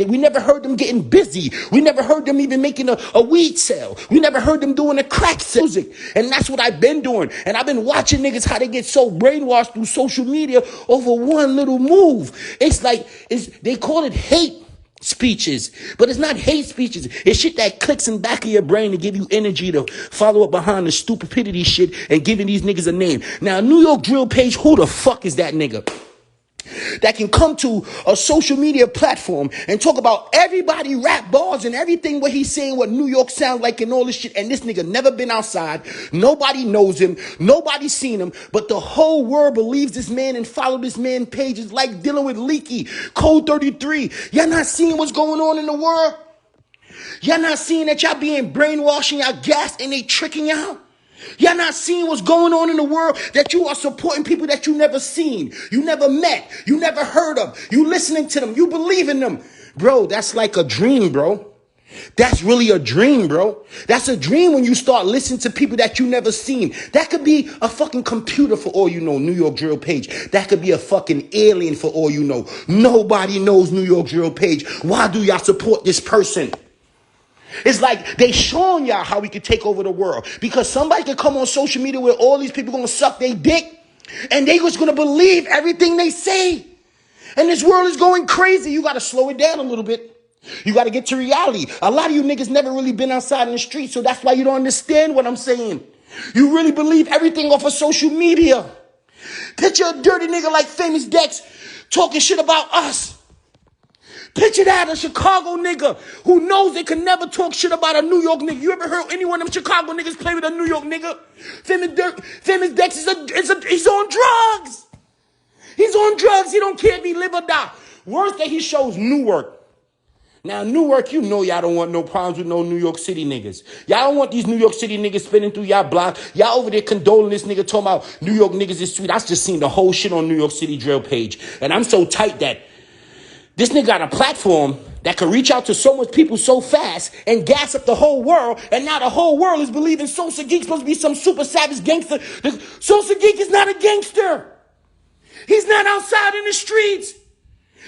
We never heard them getting busy. We never heard them even making a weed sale. We never heard them doing a crack sale. And that's what I've been doing. And I've been watching niggas how they get so brainwashed through social media over one little move. It's like, they call it hate speeches, but it's not hate speeches. It's shit that clicks in the back of your brain to give you energy to follow up behind the stupidity shit and giving these niggas a name. Now, Nydrillpage, who the fuck is that nigga that can come to a social media platform and talk about everybody rap bars and everything what he's saying, what New York sounds like and all this shit, and this nigga never been outside, nobody knows him, nobody's seen him, but the whole world believes this man and follow this man pages like dealing with Leaky, Code 33. Y'all not seeing what's going on in the world? Y'all not seeing that y'all being brainwashed and y'all gassed and they tricking y'all? Y'all not seeing what's going on in the world, that you are supporting people that you never seen, you never met, you never heard of, you listening to them, you believe in them. Bro, that's like a dream, bro. That's really a dream, bro. That's a dream when you start listening to people that you never seen. That could be a fucking computer for all you know, Nydrillpage. That could be a fucking alien for all you know. Nobody knows Nydrillpage. Why do y'all support this person? It's like they showing y'all how we could take over the world. Because somebody could come on social media where all these people gonna suck their dick and they was gonna believe everything they say. And this world is going crazy. You gotta slow it down a little bit. You gotta get to reality. A lot of you niggas never really been outside in the street, so that's why you don't understand what I'm saying. You really believe everything off of social media. Picture a dirty nigga like Famous Dex talking shit about us. Picture that, a Chicago nigga who knows they can never talk shit about a New York nigga. You ever heard any one of them Chicago niggas play with a New York nigga? Famous Dex he's on drugs. He's on drugs. He don't care if he live or die. Worse that he shows Newark. Now, Newark, you know y'all don't want no problems with no New York City niggas. Y'all don't want these New York City niggas spinning through y'all block. Y'all over there condoling this nigga talking about New York niggas is sweet. I just seen the whole shit on New York City drill page. And I'm so tight that this nigga got a platform that could reach out to so much people so fast and gas up the whole world. And now the whole world is believing Sosa Geek supposed to be some super savage gangster. Sosa Geek is not a gangster. He's not outside in the streets.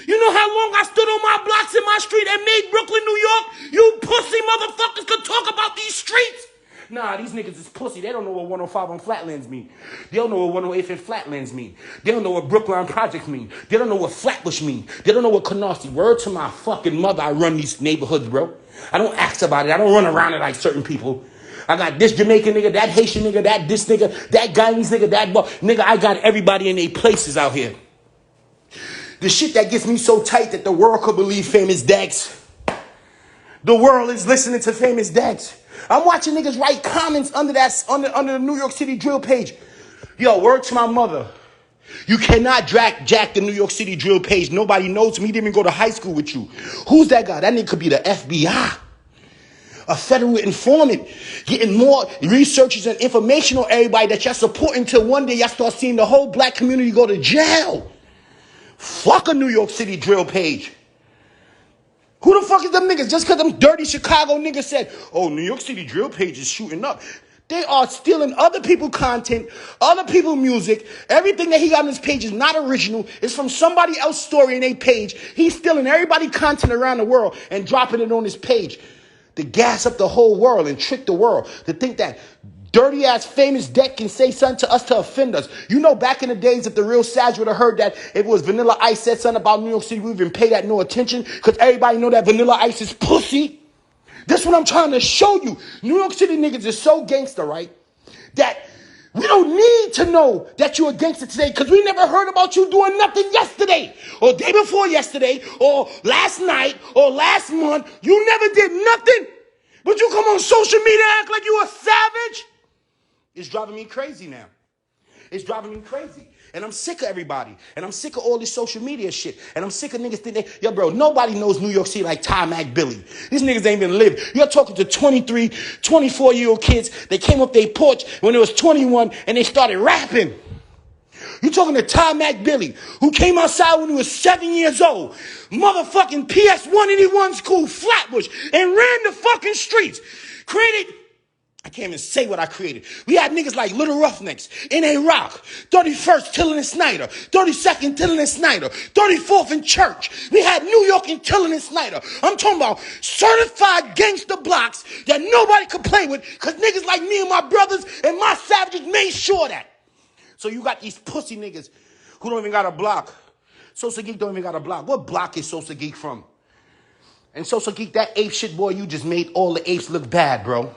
You know how long I stood on my blocks in my street and made Brooklyn, New York? You pussy motherfuckers could talk about these streets. Nah, these niggas is pussy. They don't know what 105 on Flatlands mean. They don't know what 108 in Flatlands mean. They don't know what Brookline Project mean. They don't know what Flatbush mean. They don't know what Canarsie. Word to my fucking mother, I run these neighborhoods, bro. I don't ask about it. I don't run around it like certain people. I got this Jamaican nigga, that Haitian nigga, that this nigga, that Guyanese nigga, that nigga. I got everybody in their places out here. The shit that gets me so tight that the world could believe Famous Dex. The world is listening to Famous Dex. I'm watching niggas write comments under the New York City drill page. Yo, word to my mother. You cannot jack the New York City drill page. Nobody knows him. He didn't even go to high school with you. Who's that guy? That nigga could be the FBI. A federal informant. Getting more researchers and information on everybody that y'all support until one day y'all start seeing the whole black community go to jail. Fuck a New York City drill page. Who the fuck is them niggas? Just because them dirty Chicago niggas said, oh, New York City drill page is shooting up. They are stealing other people's content, other people's music. Everything that he got on his page is not original. It's from somebody else's story in their page. He's stealing everybody's content around the world and dropping it on his page to gas up the whole world and trick the world to think that dirty ass Famous Deck can say something to us to offend us. You know, back in the days, if the real Sag would have heard that if it was Vanilla Ice said something about New York City, we wouldn't pay that no attention because everybody know that Vanilla Ice is pussy. That's what I'm trying to show you. New York City niggas is so gangster, right? That we don't need to know that you're a gangster today because we never heard about you doing nothing yesterday or day before yesterday or last night or last month. You never did nothing, but you come on social media and act like you a savage. It's driving me crazy now. It's driving me crazy. And I'm sick of everybody. And I'm sick of all this social media shit. And I'm sick of niggas thinking, yo, bro, nobody knows New York City like Ty Mack Billy. These niggas ain't even lived. You're talking to 23, 24-year-old kids. They came up their porch when they was 21 and they started rapping. You're talking to Ty Mack Billy, who came outside when he was 7 years old. Motherfucking PS 181 school, Flatbush, and ran the fucking streets. Created I can't even say what I created. We had niggas like Little Roughnecks, N.A. Rock, 31st Tillin and Snyder, 32nd Tillin and Snyder, 34th in Church. We had New York and Tillin and Snyder. I'm talking about certified gangster blocks that nobody could play with because niggas like me and my brothers and my savages made sure that. So you got these pussy niggas who don't even got a block. Sosa Geek don't even got a block. What block is Sosa Geek from? And Sosa Geek, that ape shit, boy, you just made all the apes look bad, bro.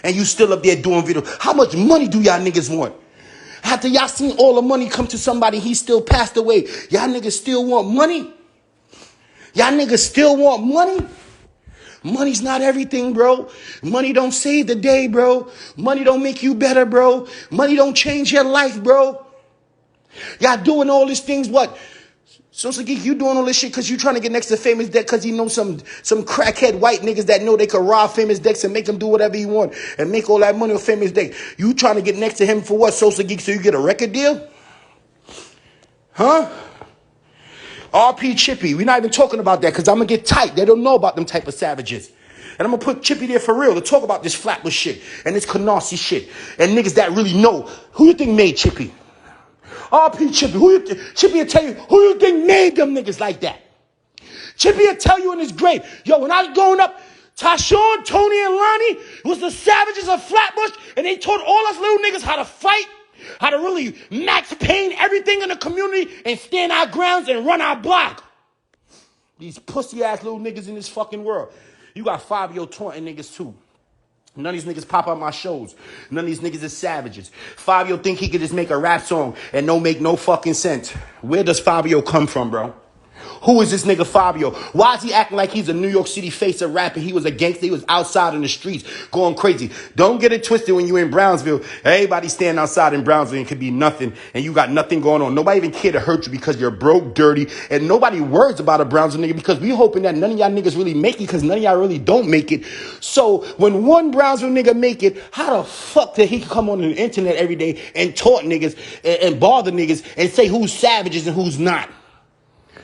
And you still up there doing videos. How much money do y'all niggas want? After y'all seen all the money come to somebody, he still passed away. Y'all niggas still want money? Y'all niggas still want money? Money's not everything, bro. Money don't save the day, bro. Money don't make you better, bro. Money don't change your life, bro. Y'all doing all these things, what? Sosa Geek, you doing all this shit because you trying to get next to Famous Deck because you know some crackhead white niggas that know they could rob Famous Decks and make him do whatever he want and make all that money with Famous Deck. You trying to get next to him for what, Sosa Geek, so you get a record deal? Huh? RP Chippy, we're not even talking about that because I'm going to get tight. They don't know about them type of savages. And I'm going to put Chippy there for real to talk about this Flatbush shit and this Canarsie shit and niggas that really know. Who you think made Chippy? RP Chippy, Chippy will tell you, who you think made them niggas like that? Chippy will tell you in his grave, yo, when I was growing up, Tashawn, Tony, and Lonnie was the savages of Flatbush, and they taught all us little niggas how to fight, how to really max pain everything in the community and stand our grounds and run our block. These pussy-ass little niggas in this fucking world. You got Fivio taunting niggas too. None of these niggas pop out my shows. None of these niggas is savages. Fivio think he could just make a rap song and don't make no fucking sense. Where does Fivio come from, bro? Who is this nigga Fivio? Why is he acting like he's a New York City face of rapping? He was a gangster. He was outside in the streets going crazy. Don't get it twisted when you in Brownsville. Everybody standing outside in Brownsville and could be nothing. And you got nothing going on. Nobody even care to hurt you because you're broke, dirty. And nobody worries about a Brownsville nigga because we hoping that none of y'all niggas really make it because none of y'all really don't make it. So when one Brownsville nigga make it, how the fuck did he come on the internet every day and taunt niggas and bother niggas and say who's savages and who's not?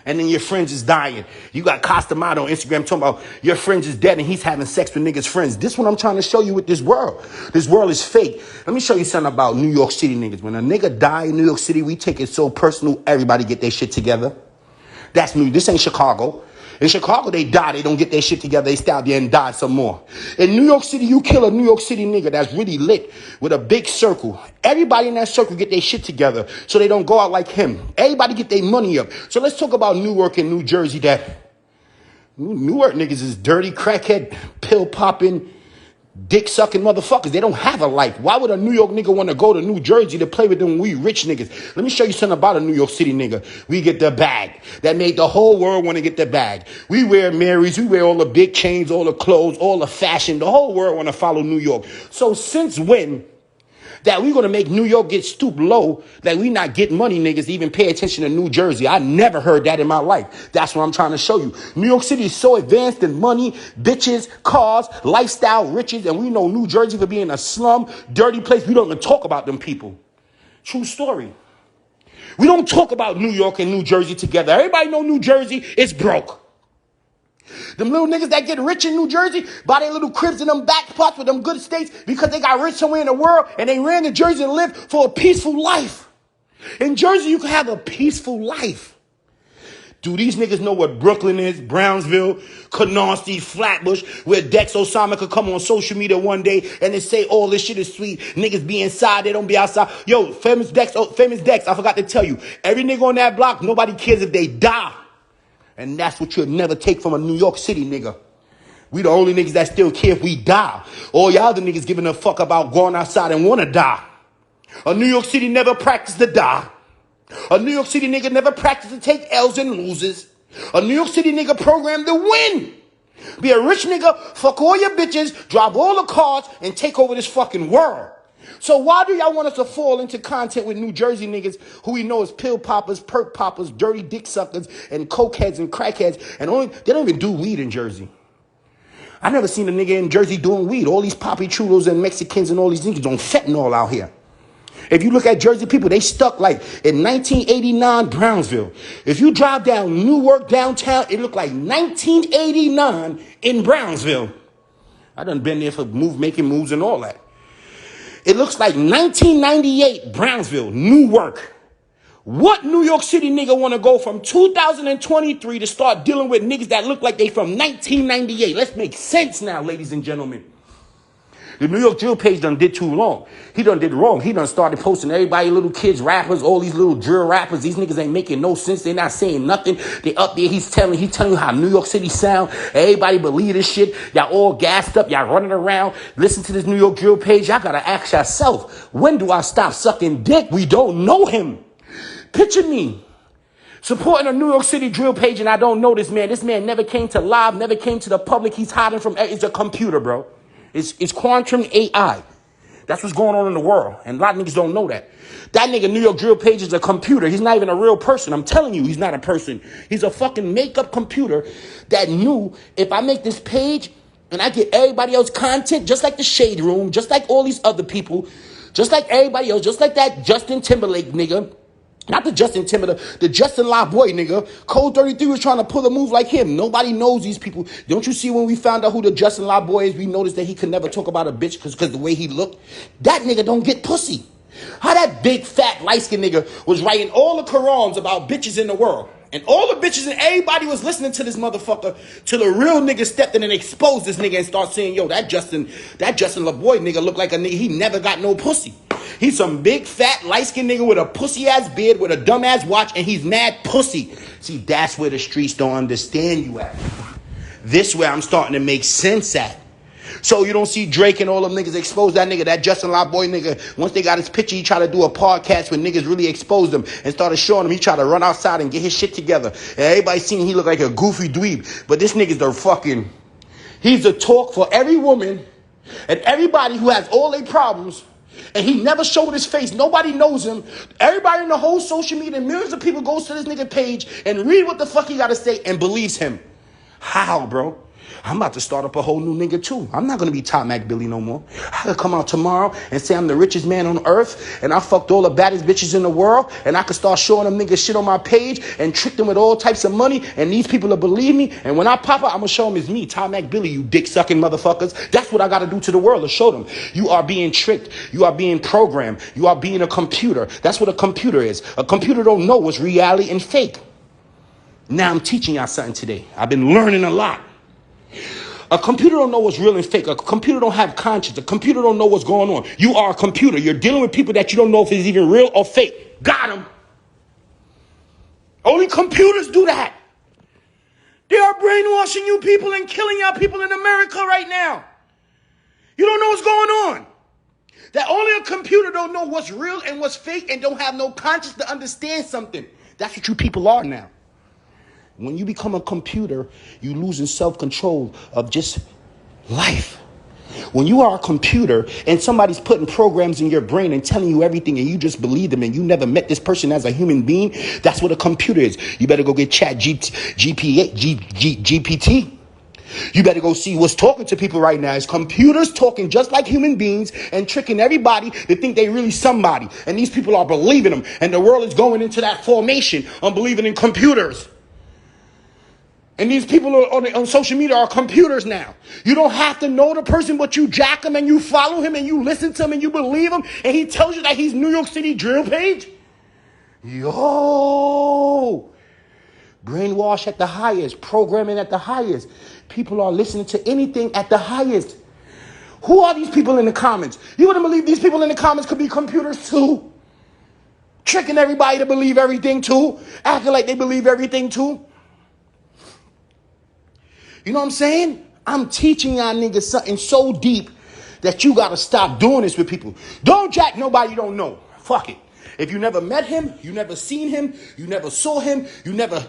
And then your friends is dying. You got Costamado on Instagram talking about your friends is dead and he's having sex with niggas' friends. This is what I'm trying to show you with this world. This world is fake. Let me show you something about New York City niggas. When a nigga die in New York City, we take it so personal. Everybody get their shit together. That's New. This ain't Chicago. In Chicago, they die. They don't get their shit together. They stay out there and die some more. In New York City, you kill a New York City nigga that's really lit with a big circle. Everybody in that circle get their shit together so they don't go out like him. Everybody get their money up. So let's talk about Newark and New Jersey. That Newark niggas is dirty, crackhead, pill popping, dick sucking motherfuckers. They don't have a life. Why would a New York nigga want to go to New Jersey to play with them we rich niggas? Let me show you something about a New York City nigga. We get the bag. That made the whole world want to get the bag. We wear Marys. We wear all the big chains, all the clothes, all the fashion. The whole world want to follow New York. So since when that we going to make New York get stooped low, that we not get money niggas to even pay attention to New Jersey? I never heard that in my life. That's what I'm trying to show you. New York City is so advanced in money, bitches, cars, lifestyle, riches, and we know New Jersey for being a slum, dirty place. We don't even talk about them people. True story. We don't talk about New York and New Jersey together. Everybody know New Jersey is broke. Them little niggas that get rich in New Jersey buy their little cribs in them back spots with them good estates because they got rich somewhere in the world and they ran to Jersey to live for a peaceful life. In Jersey, you can have a peaceful life. Do these niggas know what Brooklyn is, Brownsville, Canarsie, Flatbush, where Dex Osama could come on social media one day and they say all this shit is sweet. Niggas be inside, they don't be outside. Yo, famous Dex, I forgot to tell you. Every nigga on that block, nobody cares if they die. And that's what you'll never take from a New York City nigga. We the only niggas that still care if we die. All y'all other niggas giving a fuck about going outside and want to die. A New York City never practiced to die. A New York City nigga never practiced to take L's and loses. A New York City nigga programmed to win. Be a rich nigga, fuck all your bitches, drop all the cars, and take over this fucking world. So why do y'all want us to fall into content with New Jersey niggas who we know is pill poppers, perk poppers, dirty dick suckers, and cokeheads and crackheads, and they don't even do weed in Jersey. I never seen a nigga in Jersey doing weed. All these poppy chulos and Mexicans and all these niggas on fentanyl out here. If you look at Jersey people, they stuck like in 1989 Brownsville. If you drive down Newark downtown, it looked like 1989 in Brownsville. I done been there for making moves and all that. It looks like 1998 Brownsville, Newark. What New York City nigga want to go from 2023 to start dealing with niggas that look like they from 1998? Let's make sense now, ladies and gentlemen. The New York drill page done did too long. He done did wrong. He done started posting everybody, little kids, rappers, all these little drill rappers. These niggas ain't making no sense. They not saying nothing. They up there. He's telling you how New York City sound. Everybody believe this shit. Y'all all gassed up. Y'all running around. Listen to this New York drill page. Y'all gotta ask yourself, when do I stop sucking dick? We don't know him. Picture me supporting a New York City drill page and I don't know this man. This man never came to live, never came to the public. He's hiding from, it's a computer, bro. It's quantum AI. That's what's going on in the world. And a lot of niggas don't know that. That nigga New York drill page is a computer. He's not even a real person. I'm telling you, he's not a person. He's a fucking makeup computer that knew if I make this page and I get everybody else content, just like the Shade Room, just like all these other people, just like everybody else, just like that Justin Timberlake nigga. Not the Justin Timberlake, the Justin Laboy nigga. Code 33 was trying to pull a move like him. Nobody knows these people. Don't you see when we found out who the Justin Laboy is, we noticed that he could never talk about a bitch because the way he looked? That nigga don't get pussy. How that big, fat, light-skinned nigga was writing all the Qurans about bitches in the world. And all the bitches and everybody was listening to this motherfucker till the real nigga stepped in and exposed this nigga and started saying, yo, that Justin Laboy nigga look like a nigga. He never got no pussy. He's some big, fat, light-skinned nigga with a pussy-ass beard, with a dumb-ass watch, and he's mad pussy. See, that's where the streets don't understand you at. This where I'm starting to make sense at. So you don't see Drake and all them niggas expose that nigga, that Justin Laboy nigga. Once they got his picture, he tried to do a podcast where niggas really exposed him and started showing him. He tried to run outside and get his shit together. And everybody seen he looked like a goofy dweeb. But this nigga's the fucking... He's the talk for every woman and everybody who has all their problems. And he never showed his face. Nobody knows him. Everybody in the whole social media, millions of people goes to this nigga page and read what the fuck he got to say and believes him. How, bro? I'm about to start up a whole new nigga too. I'm not going to be Top Mac Billy no more. I could come out tomorrow and say I'm the richest man on earth and I fucked all the baddest bitches in the world and I could start showing them niggas shit on my page and trick them with all types of money and these people will believe me. And when I pop out, I'm going to show them it's me, Top Mac Billy, you dick-sucking motherfuckers. That's what I got to do to the world, to show them. You are being tricked. You are being programmed. You are being a computer. That's what a computer is. A computer don't know what's reality and fake. Now I'm teaching y'all something today. I've been learning a lot. A computer don't know what's real and fake. A computer don't have conscience. A computer don't know what's going on. You are a computer. You're dealing with people that you don't know if it's even real or fake. Got them. Only computers do that. They are brainwashing you people and killing y'all people in America right now. You don't know what's going on. That only a computer don't know what's real and what's fake and don't have no conscience to understand something. That's what you people are now. When you become a computer, you losing self-control of just life. When you are a computer and somebody's putting programs in your brain and telling you everything and you just believe them and you never met this person as a human being, that's what a computer is. You better go get GPT. You better go see what's talking to people right now. It's computers talking just like human beings and tricking everybody to think they really somebody. And these people are believing them. And the world is going into that formation on believing in computers. And these people on social media are computers now. You don't have to know the person, but you jack him and you follow him and you listen to him and you believe him. And he tells you that he's New York City drill page. Yo. Brainwash at the highest. Programming at the highest. People are listening to anything at the highest. Who are these people in the comments? You wouldn't believe these people in the comments could be computers too. Tricking everybody to believe everything too. Acting like they believe everything too. You know what I'm saying? I'm teaching y'all niggas something so deep that you got to stop doing this with people. Don't jack nobody you don't know. Fuck it. If you never met him, you never seen him, you never saw him, you never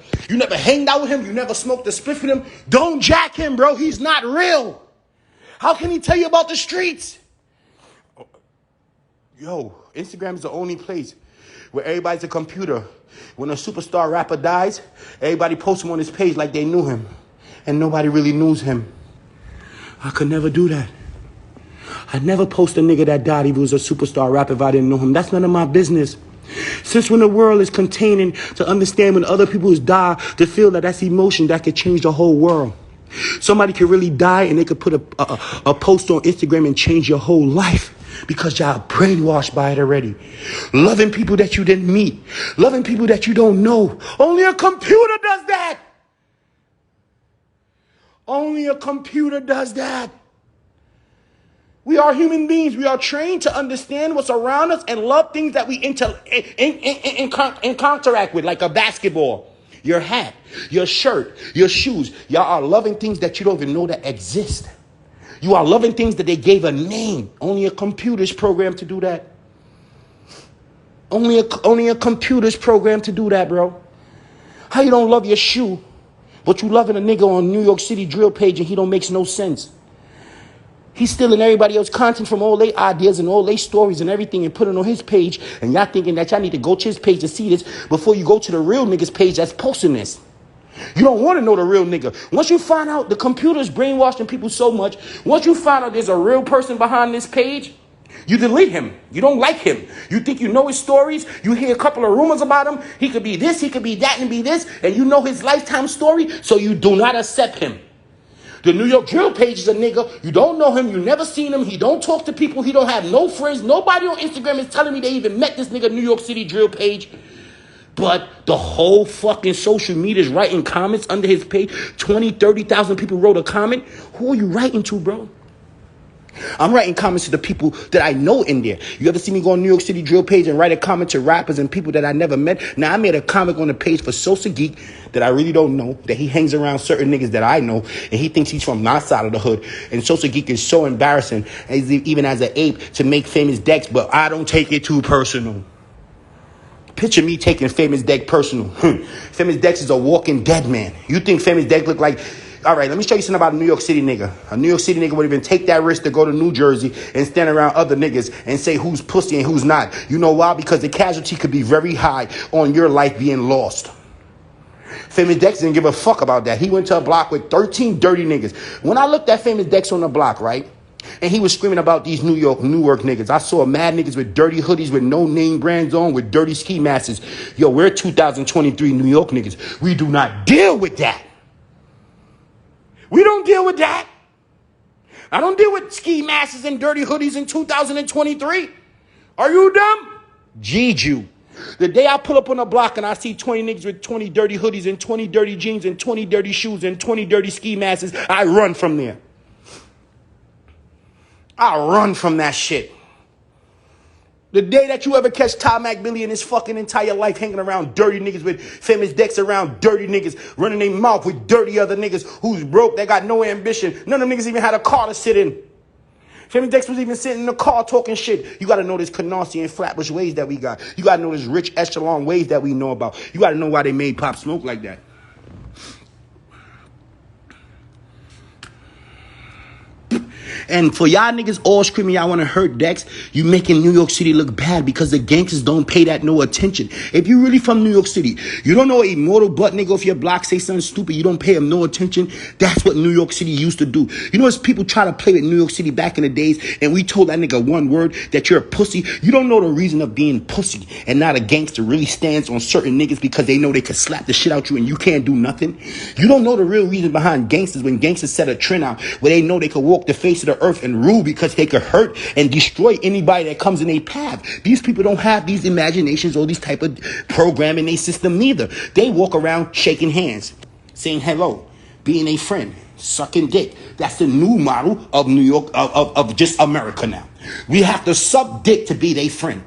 hanged out with him, you never smoked a spliff with him, don't jack him, bro. He's not real. How can he tell you about the streets? Yo, Instagram is the only place where everybody's a computer. When a superstar rapper dies, everybody posts him on his page like they knew him. And nobody really knows him. I could never do that. I'd never post a nigga that died if he was a superstar rapper if I didn't know him. That's none of my business. Since when the world is containing to understand when other people die, to feel that that's emotion that could change the whole world. Somebody could really die and they could put a post on Instagram and change your whole life. Because y'all brainwashed by it already. Loving people that you didn't meet. Loving people that you don't know. Only a computer does that. Only a computer does that. We are human beings. We are trained to understand what's around us and love things that we counteract with, like a basketball, your hat, your shirt, your shoes. Y'all are loving things that you don't even know that exist. You are loving things that they gave a name. Only a computer's programmed to do that. Only a computer's programmed to do that, bro. How you don't love your shoe, but you loving a nigga on New York City Nydrillpage and he don't makes no sense. He's stealing everybody else's content from all their ideas and all their stories and everything and putting it on his page. And y'all thinking that y'all need to go to his page to see this before you go to the real nigga's page that's posting this. You don't want to know the real nigga. Once you find out the computer's brainwashing people so much, once you find out there's a real person behind this page, you delete him. You don't like him. You think you know his stories. You hear a couple of rumors about him. He could be this, he could be that, and be this. And you know his lifetime story, so you do not accept him. The New York Nydrillpage is a nigga. You don't know him. You never seen him. He don't talk to people. He don't have no friends. Nobody on Instagram is telling me they even met this nigga New York City Nydrillpage. But the whole fucking social media is writing comments under his page. 20, 30,000 people wrote a comment. Who are you writing to, bro? I'm writing comments to the people that I know in there. You ever see me go on New York City Nydrillpage and write a comment to rappers and people that I never met? Now, I made a comic on the page for Sosa Geek that I really don't know, that he hangs around certain niggas that I know, and he thinks he's from my side of the hood. And Sosa Geek is so embarrassing, even as an ape, to make Famous Dex, but I don't take it too personal. Picture me taking Famous Dex personal. Famous Dex is a walking dead man. You think Famous Dex look like... All right, let me show you something about a New York City nigga. A New York City nigga would even take that risk to go to New Jersey and stand around other niggas and say who's pussy and who's not. You know why? Because the casualty could be very high on your life being lost. Famous Dex didn't give a fuck about that. He went to a block with 13 dirty niggas. When I looked at Famous Dex on the block, right? And he was screaming about these Newark niggas. I saw mad niggas with dirty hoodies with no name brands on, with dirty ski masks. Yo, we're 2023 New York niggas. We do not deal with that. We don't deal with that. I don't deal with ski masks and dirty hoodies in 2023. Are you dumb? Jeju. The day I pull up on the block and I see 20 niggas with 20 dirty hoodies and 20 dirty jeans and 20 dirty shoes and 20 dirty ski masks, I run from there. I run from that shit. The day that you ever catch Mack Billy in his fucking entire life hanging around dirty niggas with Famous Dex around dirty niggas, running their mouth with dirty other niggas who's broke, they got no ambition. None of them niggas even had a car to sit in. Famous Dex was even sitting in the car talking shit. You got to know this Canarsie and Flatbush ways that we got. You got to know this rich echelon ways that we know about. You got to know why they made Pop Smoke like that. And for y'all niggas all screaming y'all want to hurt Dex, you making New York City look bad because the gangsters don't pay that no attention. If you really from New York City, you don't know a immortal butt nigga if your block say something stupid, you don't pay him no attention. That's what New York City used to do. You know, as people try to play with New York City back in the days, and we told that nigga one word, that you're a pussy. You don't know the reason of being pussy and not a gangster really stands on certain niggas because they know they can slap the shit out you and you can't do nothing. You don't know the real reason behind gangsters when gangsters set a trend out where they know they could walk the face of the earth and rule because they could hurt and destroy anybody that comes in their path. These people don't have these imaginations or these type of program in their system neither. They walk around shaking hands, saying hello, being a friend, sucking dick. That's the new model of New York, of just America now. We have to suck dick to be their friend.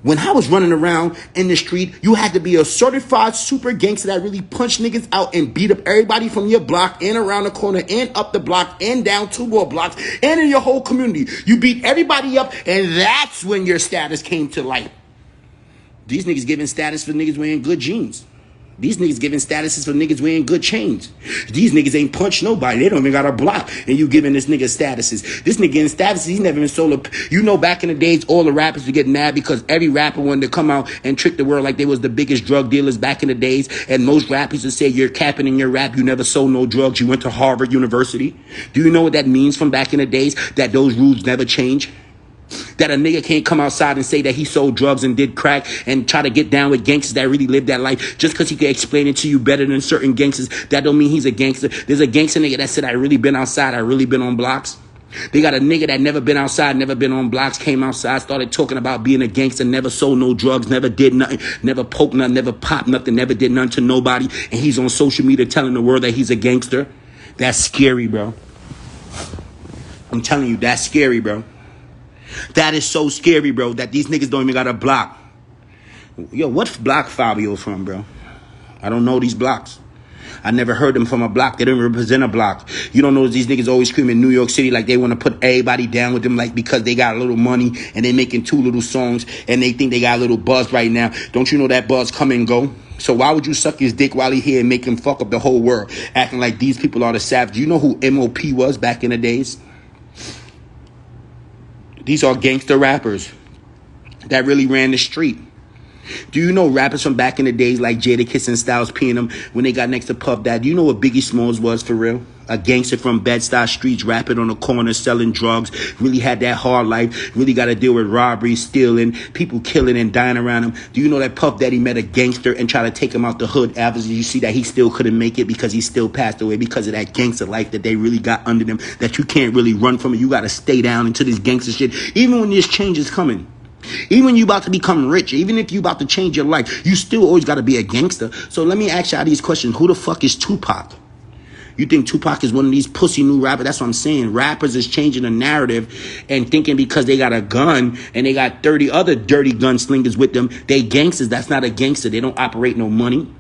When I was running around in the street, you had to be a certified super gangster that really punched niggas out and beat up everybody from your block and around the corner and up the block and down 2 more blocks and in your whole community. You beat everybody up, and that's when your status came to light. These niggas giving status for niggas wearing good jeans. These niggas giving statuses for niggas wearing good chains. These niggas ain't punched nobody. They don't even got a block. And you giving this nigga statuses. This nigga getting statuses, he's never even sold a... You know, back in the days, all the rappers would get mad because every rapper wanted to come out and trick the world like they was the biggest drug dealers back in the days. And most rappers would say, you're capping in your rap. You never sold no drugs. You went to Harvard University. Do you know what that means from back in the days? That those rules never change? That a nigga can't come outside and say that he sold drugs and did crack and try to get down with gangsters that really live that life just because he can explain it to you better than certain gangsters. That don't mean he's a gangster. There's a gangster nigga that said, I really been outside. I really been on blocks. They got a nigga that never been outside, never been on blocks, came outside, started talking about being a gangster, never sold no drugs, never did nothing, never poked nothing, never popped nothing, never did nothing to nobody. And he's on social media telling the world that he's a gangster. That's scary, bro. I'm telling you, that's scary, bro. That is so scary, bro, that these niggas don't even got a block. Yo, what block Fivio from, bro? I don't know these blocks. I never heard them from a block. They don't represent a block. You don't know these niggas always screaming New York City like they want to put everybody down with them, like because they got a little money and they making 2 little songs and they think they got a little buzz right now. Don't you know that buzz come and go? So why would you suck his dick while he here and make him fuck up the whole world, acting like these people are the savage? You know who MOP was back in the days? These are gangster rappers that really ran the street. Do you know rappers from back in the days like Jadakiss and Styles P and them when they got next to Puff Daddy? Do you know what Biggie Smalls was for real? A gangster from Bed-Stuy streets, rapping on the corner, selling drugs, really had that hard life, really got to deal with robbery, stealing, people killing and dying around him. Do you know that Puff Daddy met a gangster and tried to take him out the hood? Obviously, you see that he still couldn't make it because he still passed away because of that gangster life that they really got under them, that you can't really run from it. You got to stay down into this gangster shit, even when this change is coming. Even when you about to become rich, even if you about to change your life, you still always got to be a gangster. So let me ask y'all these questions. Who the fuck is Tupac? You think Tupac is one of these pussy new rappers? That's what I'm saying. Rappers is changing the narrative and thinking because they got a gun and they got 30 other dirty gunslingers with them, they gangsters. That's not a gangster. They don't operate no money.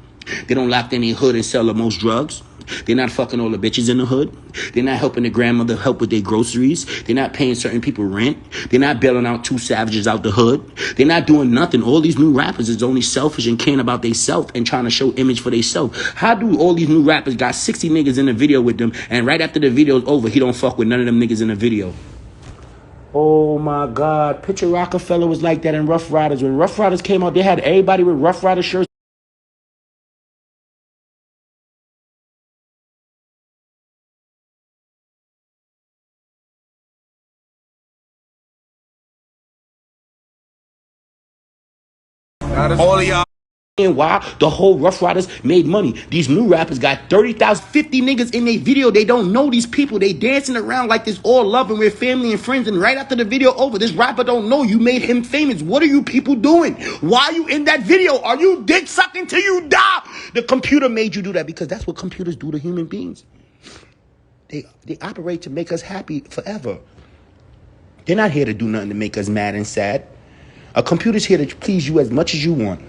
They don't lock in their hood and sell the most drugs. They're not fucking all the bitches in the hood. They're not helping the grandmother help with their groceries. They're not paying certain people rent. They're not bailing out 2 savages out the hood. They're not doing nothing. All these new rappers is only selfish and caring about themselves and trying to show image for themselves. How do all these new rappers got 60 niggas in the video with them and right after the video's over, he don't fuck with none of them niggas in the video? Oh my God. Picture Rockefeller was like that in Rough Riders. When Rough Riders came out, they had everybody with Rough Rider shirts. All of y'all. And why the whole Rough Riders made money. These new rappers got 30,000, 50 niggas in their video. They don't know these people. They dancing around like this all love and we're family and friends. And right after the video over, this rapper don't know you made him famous. What are you people doing? Why are you in that video? Are you dick sucking till you die? The computer made you do that because that's what computers do to human beings. They operate to make us happy forever. They're not here to do nothing to make us mad and sad. A computer's here to please you as much as you want.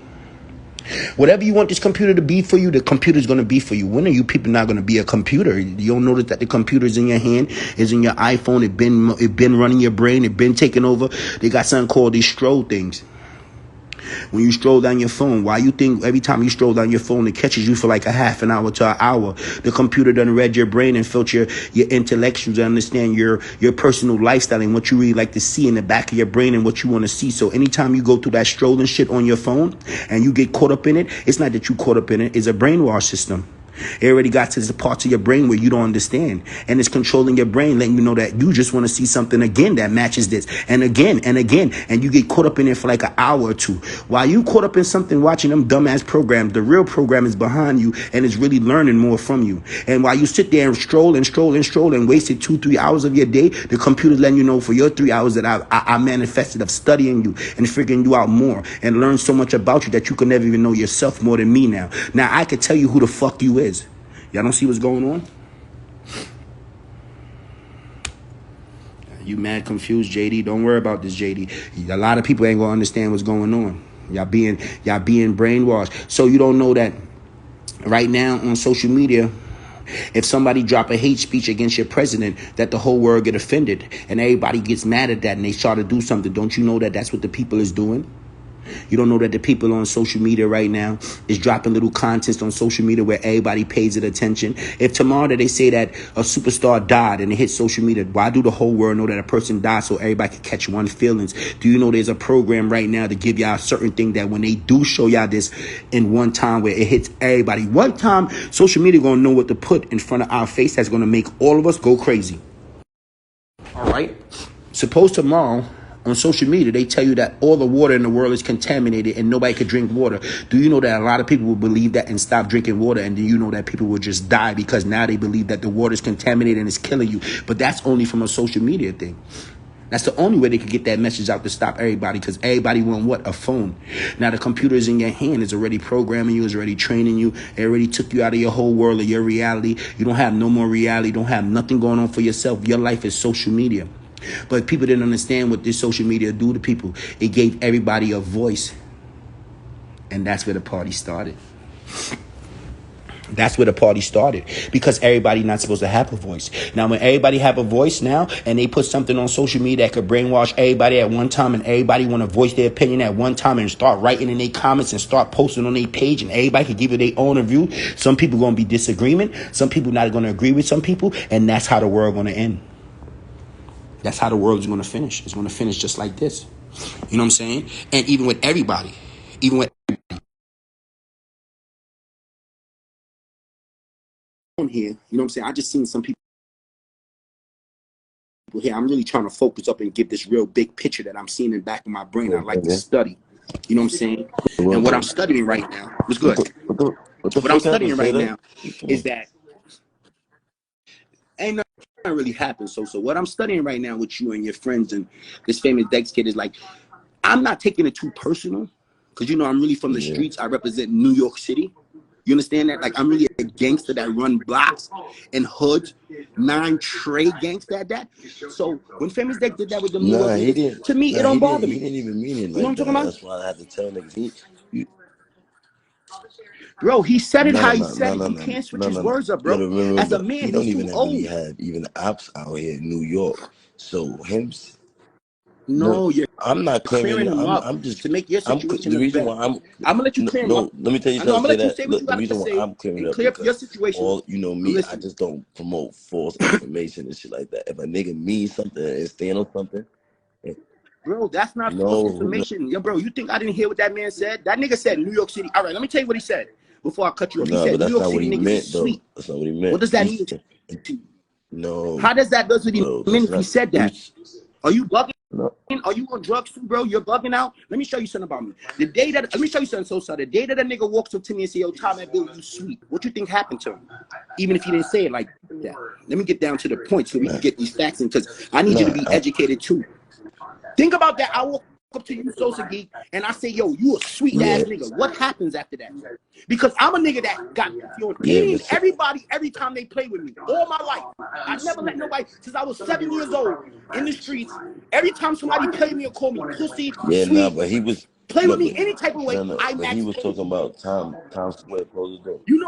Whatever you want this computer to be for you, the computer's going to be for you. When are you people not going to be a computer? You don't notice that the computer's in your hand, is in your iPhone, it been running your brain, it been taking over. They got something called these stroll things. When you stroll down your phone, why you think every time you stroll down your phone, it catches you for like a half an hour to an hour? The computer done read your brain and felt your intellectuals to understand your personal lifestyle and what you really like to see in the back of your brain and what you want to see. So anytime you go through that strolling shit on your phone and you get caught up in it, it's not that you caught up in it, it's a brainwash system. It already got to the parts of your brain where you don't understand. And it's controlling your brain, letting you know that you just want to see something again that matches this. And again, and again. And you get caught up in it for like an hour or two. While you caught up in something watching them dumbass programs, the real program is behind you and is really learning more from you. And while you sit there and stroll and wasted 2-3 hours of your day, the computer's letting you know for your 3 hours that I manifested of studying you and figuring you out more and learn so much about you that you can never even know yourself more than me now. Now I can tell you who the fuck you is. Y'all don't see what's going on? You mad confused, JD? Don't worry about this, JD. A lot of people ain't gonna understand what's going on. Y'all being brainwashed. So you don't know that right now on social media, if somebody drop a hate speech against your president, that the whole world get offended and everybody gets mad at that and they start to do something. Don't you know that that's what the people is doing? You don't know that the people on social media right now is dropping little contents on social media where everybody pays it attention. If tomorrow they say that a superstar died and it hits social media, why do the whole world know that a person died so everybody can catch one feelings? Do you know there's a program right now to give y'all a certain thing that when they do show y'all this in one time where it hits everybody, one time social media gonna know what to put in front of our face that's gonna make all of us go crazy. All right. Suppose tomorrow On social media, they tell you that all the water in the world is contaminated and nobody could drink water. Do you know that a lot of people will believe that and stop drinking water? And do you know that people will just die because now they believe that the water is contaminated and it's killing you? But that's only from a social media thing. That's the only way they could get that message out to stop everybody, because everybody want what? A phone. Now the computer is in your hand. It's already programming you. It's already training you. It already took you out of your whole world, of your reality. You don't have no more reality. You don't have nothing going on for yourself. Your life is social media. But people didn't understand what this social media do to people. It gave everybody a voice. And that's where the party started. That's where the party started, because everybody not supposed to have a voice. Now, when everybody have a voice now, and they put something on social media that could brainwash everybody at one time, and everybody want to voice their opinion at one time and start writing in their comments and start posting on their page, and everybody can give it their own view. Some people going to be disagreement. Some people not going to agree with some people, and that's how the world going to end. That's how the world is going to finish. It's going to finish just like this. You know what I'm saying? And even with everybody, even with on here, you know what I'm saying? I just seen some people here. I'm really trying to focus up and give this real big picture that I'm seeing in the back of my brain. I like to study. You know what I'm saying? And what I'm studying right now was good. What I'm studying right now is that ain't nothing really happened. So what I'm studying right now with you and your friends and this famous Dex kid is like, I'm not taking it too personal, because you know I'm really from the streets. I represent New York City. You understand that? Like, I'm really a gangster that run blocks and hoods, 9 Trey gangster at that. So when Famous Deck did that with the New York niggas, to me, it don't bother me. He didn't even mean it like you know what I'm talking that. about? That's why I had to tell niggas. Bro, he said it how he said it. You can't switch his words up, bro. As a man, he don't he's too even old. really have even ops out here in New York. So him, No, you're I'm not clearing claiming. him up I'm just. to make your situation The look reason better. why I'm. I'm gonna let you clear him up. Let me tell you I know. I'm something. gonna let you say what Look, you the gotta reason why say I'm clearing and it up clear up your because situation. all you know me, I Listen, just don't promote false information and shit like that. If a nigga means something and stand on something, bro, that's not false information. Yo, bro, you think I didn't hear what that man said? That nigga said New York City. All right, let me tell you what he said before I cut you off. He nah, said but New that's York not what City he niggas meant is though. sweet. That's not what he meant. What does that mean? No, How does that mean bro, if that's he not. said that? Are you bugging? No. Are you on drugs too, bro? You're bugging out. Let me show you something about me. Let me show you something, Sosa. The day that a nigga walks up to me and say, "Yo, Tom and Bill, you sweet," what you think happened to him? Even if he didn't say it like that. Let me get down to the point so we can get these facts in, because I need you to be educated too. Think about that. I walk up to you, Sosa Geek, and I say, "Yo, you a sweet ass nigga." What happens after that? Because I'm a nigga that got on everybody every time they play with me all my life. I never let nobody, since I was 7 years old in the streets. Every time somebody played me or called me pussy, sweet, but he was play with me any type of way, I but he Max was Payne. talking about Times Square closed the door. You know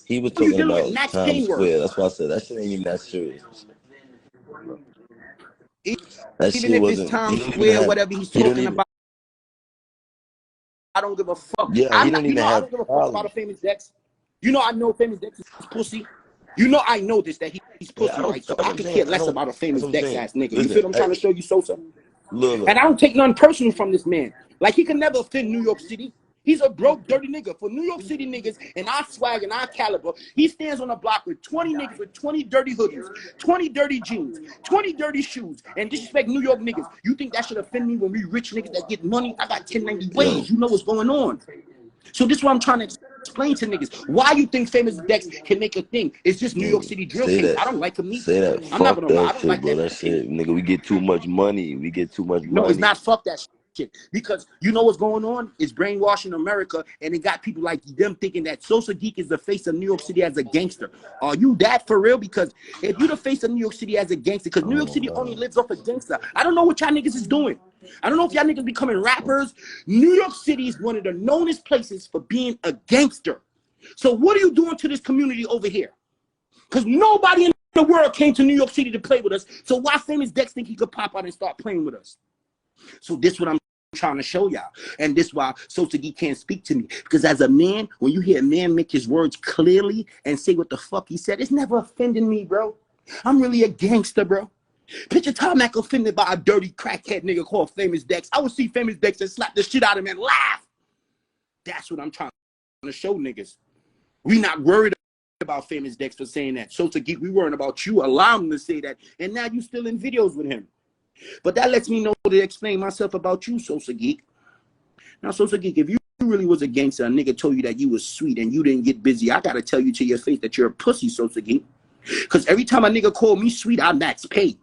He was you're talking dealing with about Max Times Payne Square. words. That's why I said that shit ain't even that serious. That Even shit if it's wasn't. He Times don't even Square, have. whatever he's He don't talking even. about, I don't give a fuck. Yeah, he I'm don't not, you even know, I have don't give a fuck about a problems. famous Dex. You know, I know famous Dex is pussy. You know, I know this, that he's Yeah, pussy, right? So that's I what I'm could saying. care less about a That's famous what I'm Dex saying. ass nigga. You Listen, feel what I'm trying to show you, Sosa? look. And I don't take nothing personal from this man. Like, he can never offend New York City. He's a broke, dirty nigga. For New York City niggas and our swag and our caliber, he stands on a block with 20 niggas with 20 dirty hoodies, 20 dirty jeans, 20 dirty shoes, and disrespect New York niggas. You think that should offend me when we rich niggas that get money? I got 1090 ways. You know what's going on. So this is what I'm trying to explain to niggas. Why you think famous Dex can make a thing? It's just New York City drill kings. I don't like him neither. Say that. I'm not Fuck gonna lie. that I don't shit, like bro. that That shit. shit, nigga. We get too much money. We get too much No, it's money. not fuck that shit. Because you know what's going on? It's brainwashing America, and it got people like them thinking that Sosa Geek is the face of New York City as a gangster. Are you that for real? Because if you the face of New York City as a gangster, because New York City only lives off a gangster. I don't know what y'all niggas is doing. I don't know if y'all niggas becoming rappers. New York City is one of the knownest places for being a gangster. So what are you doing to this community over here? Because nobody in the world came to New York City to play with us. So why famous Dex think he could pop out and start playing with us? So this is what I'm trying to show y'all. And this is why Sosa Geek can't speak to me. Because as a man, when you hear a man make his words clearly and say what the fuck he said, it's never offending me, bro. I'm really a gangster, bro. Picture Tom Mack offended by a dirty crackhead nigga called Famous Dex. I would see Famous Dex and slap the shit out of him and laugh. That's what I'm trying to show niggas. We not worried about Famous Dex for saying that. Sosa Geek, we worrying about you allowing him to say that. And now you still in videos with him. But that lets me know to explain myself about you, Sosa Geek. Now, Sosa Geek, if you really was a gangster, a nigga told you that you was sweet and you didn't get busy, I gotta tell you to your face that you're a pussy, Sosa Geek. Because every time a nigga called me sweet, I max pain.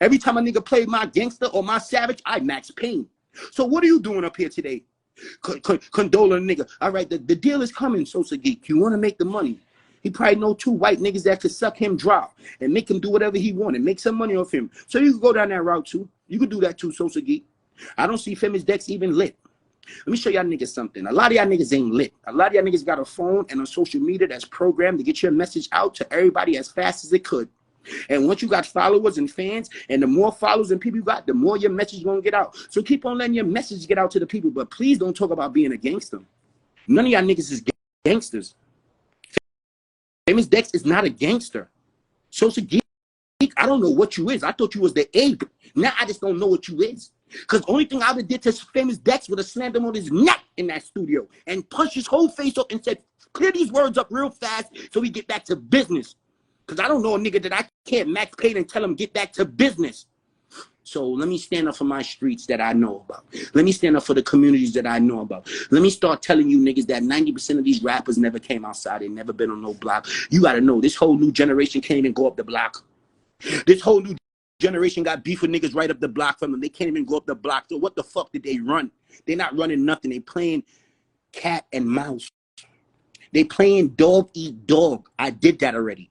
Every time a nigga played my gangster or my savage, I max pain. So what are you doing up here today? Condoling nigga. All right, the deal is coming, Sosa Geek. You want to make the money. He probably know 2 white niggas that could suck him dry and make him do whatever he want and make some money off him. So you can go down that route too. You could do that too, Sosa Geek. I don't see Femis Dex even lit. Let me show y'all niggas something. A lot of y'all niggas ain't lit. A lot of y'all niggas got a phone and on social media that's programmed to get your message out to everybody as fast as it could. And once you got followers and fans, and the more followers and people you got, the more your message is going to get out. So keep on letting your message get out to the people, but please don't talk about being a gangster. None of y'all niggas is gangsters. Famous Dex is not a gangster. Sosa Geek, I don't know what you is. I thought you was the ape. Now I just don't know what you is. Because the only thing I ever did to Famous Dex would have slammed him on his neck in that studio and punched his whole face up and said, clear these words up real fast so we get back to business. Because I don't know a nigga that I can't max paid and tell him get back to business. So let me stand up for my streets that I know about. Let me stand up for the communities that I know about. Let me start telling you niggas that 90% of these rappers never came outside. They never been on no block. You got to know this whole new generation can't even go up the block. This whole new generation got beef with niggas right up the block from them. They can't even go up the block. So what the fuck did they run? They're not running nothing. They playing cat and mouse. They playing dog eat dog. I did that already.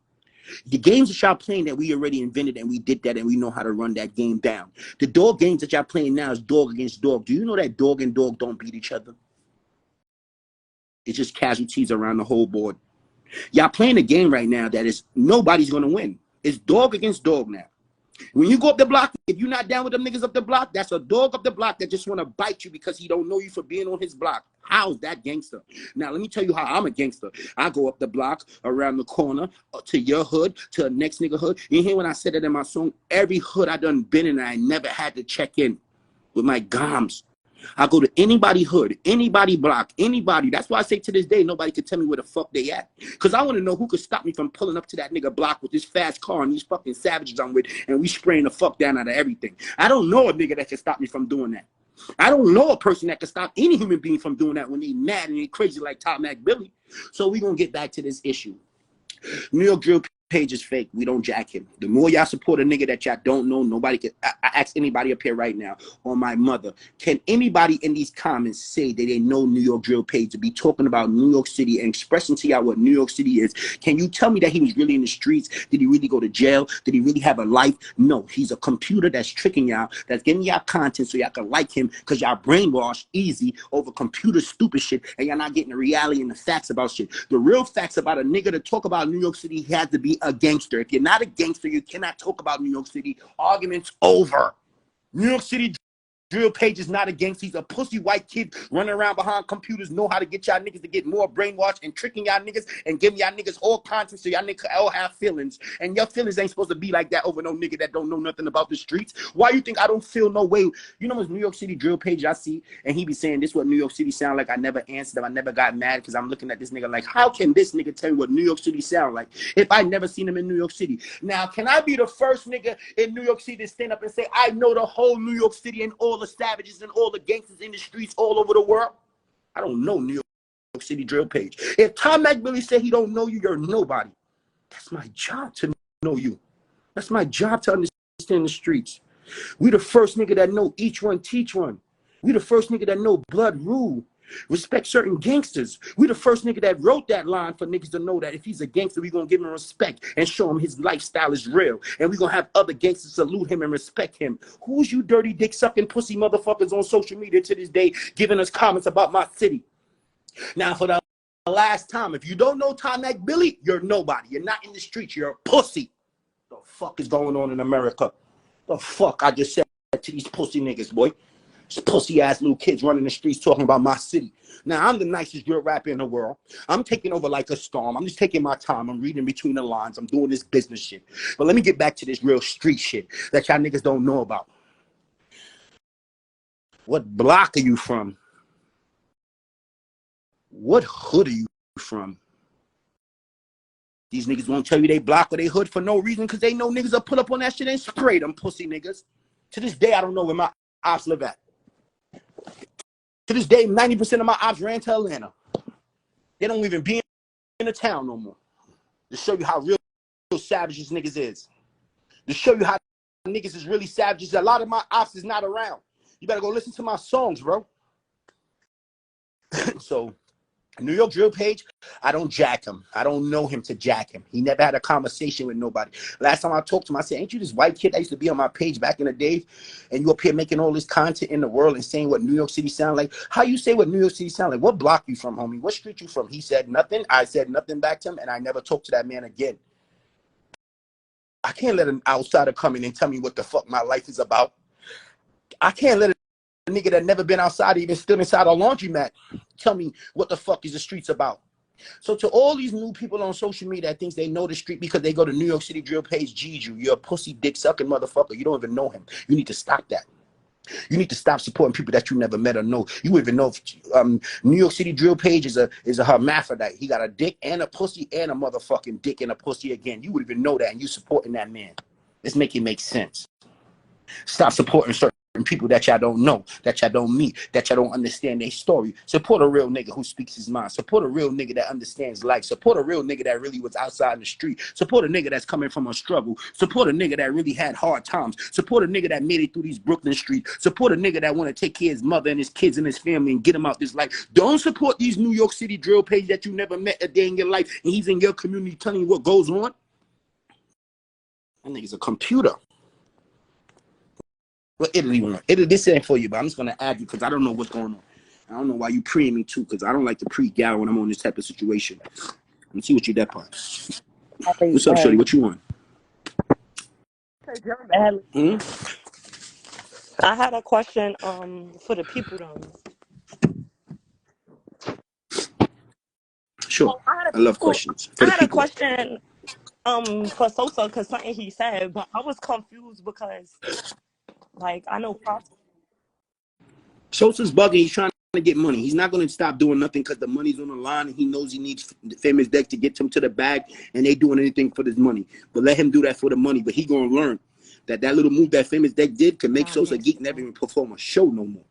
The games that y'all playing that we already invented and we did that and we know how to run that game down. The dog games that y'all playing now is dog against dog. Do you know that dog and dog don't beat each other? It's just casualties around the whole board. Y'all playing a game right now that is nobody's going to win. It's dog against dog now. When you go up the block, if you're not down with them niggas up the block, that's a dog up the block that just want to bite you because he don't know you for being on his block. How's that gangster? Now, let me tell you how I'm a gangster. I go up the block, around the corner, to your hood, to the next nigga hood. You hear when I said that in my song? Every hood I done been in, I never had to check in with my goms. I go to anybody hood, anybody block, anybody. That's why I say to this day, nobody can tell me where the fuck they at. Because I want to know who could stop me from pulling up to that nigga block with this fast car and these fucking savages I'm with, and we spraying the fuck down out of everything. I don't know a nigga that can stop me from doing that. I don't know a person that can stop any human being from doing that when they mad and they crazy like Top Mac Billy. So we going to get back to this issue. New York Drill Page is fake. We don't jack him. The more y'all support a nigga that y'all don't know, nobody can. I ask anybody up here right now, or my mother, can anybody in these comments say that they know New York Drill Page to be talking about New York City and expressing to y'all what New York City is? Can you tell me that he was really in the streets? Did he really go to jail? Did he really have a life? No, he's a computer that's tricking y'all, that's giving y'all content so y'all can like him because y'all brainwashed easy over computer stupid shit and y'all not getting the reality and the facts about shit. The real facts about a nigga to talk about New York City, he has to be a gangster. If you're not a gangster, you cannot talk about New York City. Arguments over. New York City Drill Page is not a gangster. He's a pussy white kid running around behind computers, know how to get y'all niggas to get more brainwashed and tricking y'all niggas and giving y'all niggas all content so y'all niggas all have feelings. And your feelings ain't supposed to be like that over no nigga that don't know nothing about the streets. Why you think I don't feel no way? You know what's New York City Drill Page I see? And he be saying this what New York City sound like. I never answered him. I never got mad because I'm looking at this nigga like, how can this nigga tell me what New York City sound like if I never seen him in New York City? Now, can I be the first nigga in New York City to stand up and say, I know the whole New York City and all the savages and all the gangsters in the streets all over the world? I don't know New York City Drill Page. If Tom McBilly said he don't know you, you're nobody. That's my job to know you. That's my job to understand the streets. We the first nigga that know each one teach one. We the first nigga that know blood rule. Respect certain gangsters. We the first nigga that wrote that line for niggas to know that if he's a gangster, we gonna give him respect and show him his lifestyle is real. And we gonna have other gangsters salute him and respect him. Who's you dirty dick sucking pussy motherfuckers on social media to this day giving us comments about my city? Now for the last time, if you don't know Tom McBilly, you're nobody. You're not in the streets. You're a pussy. The fuck is going on in America? The fuck I just said to these pussy niggas, boy. These pussy ass little kids running the streets talking about my city. Now I'm the nicest drill rapper in the world. I'm taking over like a storm. I'm just taking my time. I'm reading between the lines. I'm doing this business shit. But let me get back to this real street shit that y'all niggas don't know about. What block are you from? What hood are you from? These niggas won't tell you they block or they hood for no reason because they know niggas will pull up on that shit and spray them pussy niggas. To this day, I don't know where my ops live at. To this day, 90% of my ops ran to Atlanta. They don't even be in the town no more. To show you how real savage these niggas is. To show you how niggas is really savages. A lot of my ops is not around. You better go listen to my songs, bro. So, Nydrillpage, I don't jack him. I don't know him to jack him. He never had a conversation with nobody. Last time I talked to him, I said, ain't you this white kid that used to be on my page back in the days? And you up here making all this content in the world and saying what New York City sound like? How you say what New York City sound like? What block you from, homie? What street you from? He said nothing. I said nothing back to him, and I never talked to that man again. I can't let an outsider come in and tell me what the fuck my life is about. I can't let a nigga that never been outside, even still inside a laundromat, tell me what the fuck is the streets about. So to all these new people on social media that thinks they know the street because they go to New York City drill page, Juju, you're a pussy dick sucking motherfucker. You don't even know him. You need to stop that. You need to stop supporting people that you never met or know. You even know if New York City drill page is a hermaphrodite. He got a dick and a pussy and a motherfucking dick and a pussy again. You would even know that, and you supporting that man. Let's make it make sense. Stop supporting certain people that y'all don't know, that y'all don't meet, that y'all don't understand their story. Support a real nigga who speaks his mind. Support a real nigga that understands life. Support a real nigga that really was outside in the street. Support a nigga that's coming from a struggle. Support a nigga that really had hard times. Support a nigga that made it through these Brooklyn streets. Support a nigga that want to take care of his mother and his kids and his family and get him out this life. Don't support these New York City drill page that you never met a day in your life and he's in your community telling you what goes on. That nigga's a computer. Well, Italy, this ain't for you, but I'm just gonna add you because I don't know what's going on. I don't know why you preing me too, because I don't like to pre-gal when I'm on this type of situation. Let me see what you that part. What's up, shorty? What you want? I had a question for the people though. Sure. I love questions. I had a question for Sosa because something he said, but I was confused because like I know Sosa's bugging. He's trying to get money. He's not going to stop doing nothing because the money's on the line and he knows he needs Famous Deck to get him to the bag and they doing anything for this money. But let him do that for the money. But he going to learn that little move that Famous Deck did can make Sosa Geek never even perform a show no more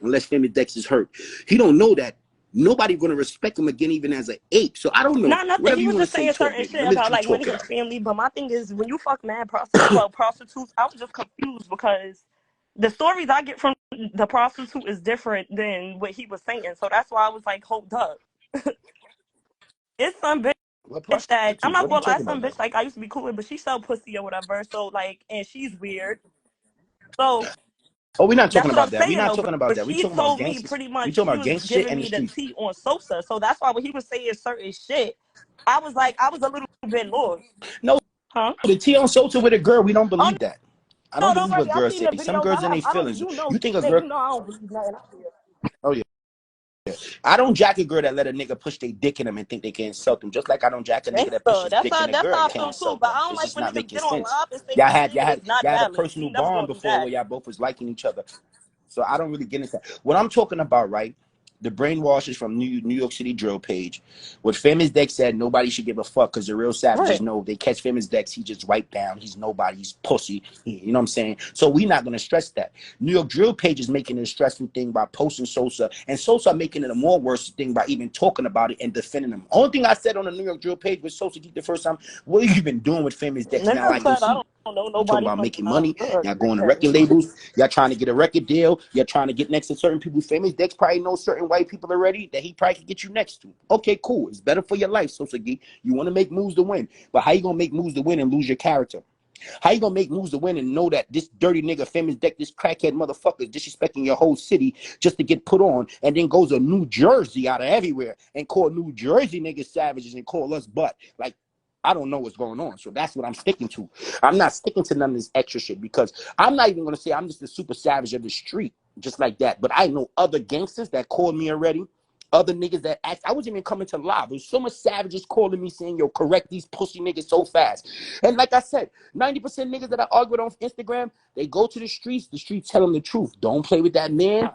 unless Famous Dex is hurt. He don't know that. Nobody gonna respect him again, even as an ape. So I don't know. Not nothing. He was just saying certain shit about like when his family. But my thing is, when you fuck mad prostitutes, I was just confused because the stories I get from the prostitute is different than what he was saying. So that's why I was like, hold up. It's some bitch that I'm not gonna lie, some bitch like I used to be cool with, but she sell pussy or whatever. So like, and she's weird. So. Oh, we're not talking about that. We're not talking about that. She told me pretty much she was giving me the tea on Sosa. So that's why when he was saying certain shit, I was a little bit lost. No, the tea on Sosa with a girl, we don't believe that. I don't believe what girls say. Some girls in their feelings. You think a girl? I don't believe nothing. Oh yeah. I don't jack a girl that let a nigga push their dick in them and think they can insult them. Just like I don't jack a nigga that pushes dick in a girl and can't insult them. It's just not making sense. Y'all had a personal bond before where y'all both was liking each other. So I don't really get into that. What I'm talking about, right? The brainwashes from New York City drill page. What Famous Dex said, nobody should give a fuck because the real savages know they catch Famous Dex, he just wipe down. He's nobody. He's pussy. You know what I'm saying? So we're not going to stress that. New York drill page is making it a stressful thing by posting Sosa, and Sosa making it a more worse thing by even talking about it and defending him. Only thing I said on the New York drill page with Sosa Geek the first time, what have you been doing with Famous Dex? Now I can see. I don't know nobody talking about making money. Y'all going to record labels. Y'all trying to get a record deal. Y'all trying to get next to certain people. Famous Dex probably knows certain white people already that he probably can get you next to. Okay, cool. It's better for your life, Sosa Geek. You want to make moves to win. But how you going to make moves to win and lose your character? How you going to make moves to win and know that this dirty nigga, Famous Dex, this crackhead motherfucker is disrespecting your whole city just to get put on and then goes to New Jersey out of everywhere and call New Jersey niggas savages and call us butt? Like, I don't know what's going on. So that's what I'm sticking to. I'm not sticking to none of this extra shit because I'm not even going to say I'm just a super savage of the street, just like that. But I know other gangsters that called me already, other niggas that asked. I wasn't even coming to live. There's so much savages calling me saying, yo, correct these pussy niggas so fast. And like I said, 90% niggas that I argue with on Instagram, they go to the streets tell them the truth. Don't play with that man.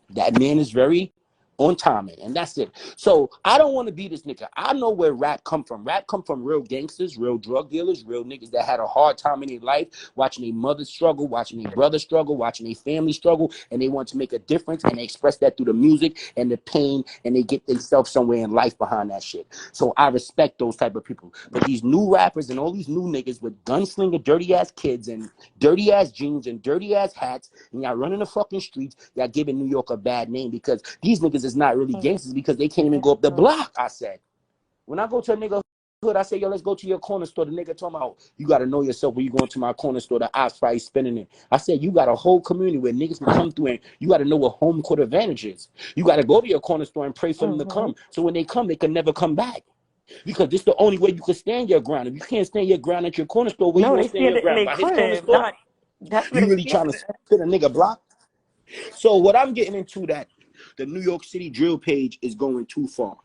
That man is very on timing, and that's it. So I don't want to be this nigga. I know where rap come from. Rap come from real gangsters, real drug dealers, real niggas that had a hard time in their life, watching their mother struggle, watching their brother struggle, watching their family struggle, and they want to make a difference, and they express that through the music and the pain, and they get themselves somewhere in life behind that shit. So I respect those type of people. But these new rappers and all these new niggas with gunslinger dirty ass kids and dirty ass jeans and dirty ass hats, and y'all running the fucking streets, y'all giving New York a bad name, because these niggas is not really gangsters because they can't even go up the block. I said, when I go to a nigga hood, I say, yo, let's go to your corner store. The nigga talking about, you got to know yourself when you going to my corner store. The ops probably spinning it. I said, you got a whole community where niggas can come through, and you got to know what home court advantage is. You got to go to your corner store and pray for them to come. So when they come, they can never come back. Because this is the only way you can stand your ground. If you can't stand your ground at your corner store, where you going to stand your ground? By his corner store? You really trying to spin a nigga block? So what I'm getting into, that the New York City drill page is going too far,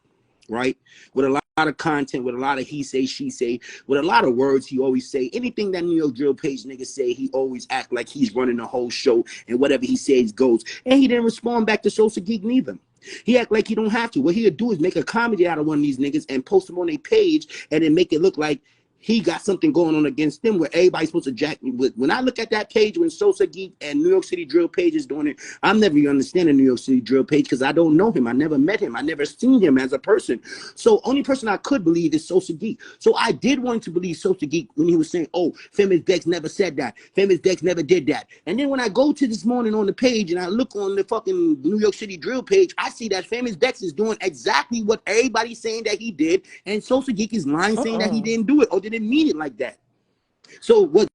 right? With a lot of content, with a lot of he say, she say, with a lot of words he always say. Anything that New York drill page niggas say, he always act like he's running the whole show, and whatever he says goes. And he didn't respond back to Sosa Geek neither. He act like he don't have to. What he'll do is make a comedy out of one of these niggas and post them on their page, and then make it look like he got something going on against them where everybody's supposed to jack me. When I look at that page, when Sosa Geek and New York City Drill Page is doing it, I'm never going to understand the New York City Drill Page because I don't know him. I never met him. I never seen him as a person. So only person I could believe is Sosa Geek. So I did want to believe Sosa Geek when he was saying, oh, Famous Dex never said that. Famous Dex never did that. And then when I go to this morning on the page and I look on the fucking New York City Drill Page, I see that Famous Dex is doing exactly what everybody's saying that he did. And Sosa Geek is lying saying that he didn't do it or didn't mean it like that. So what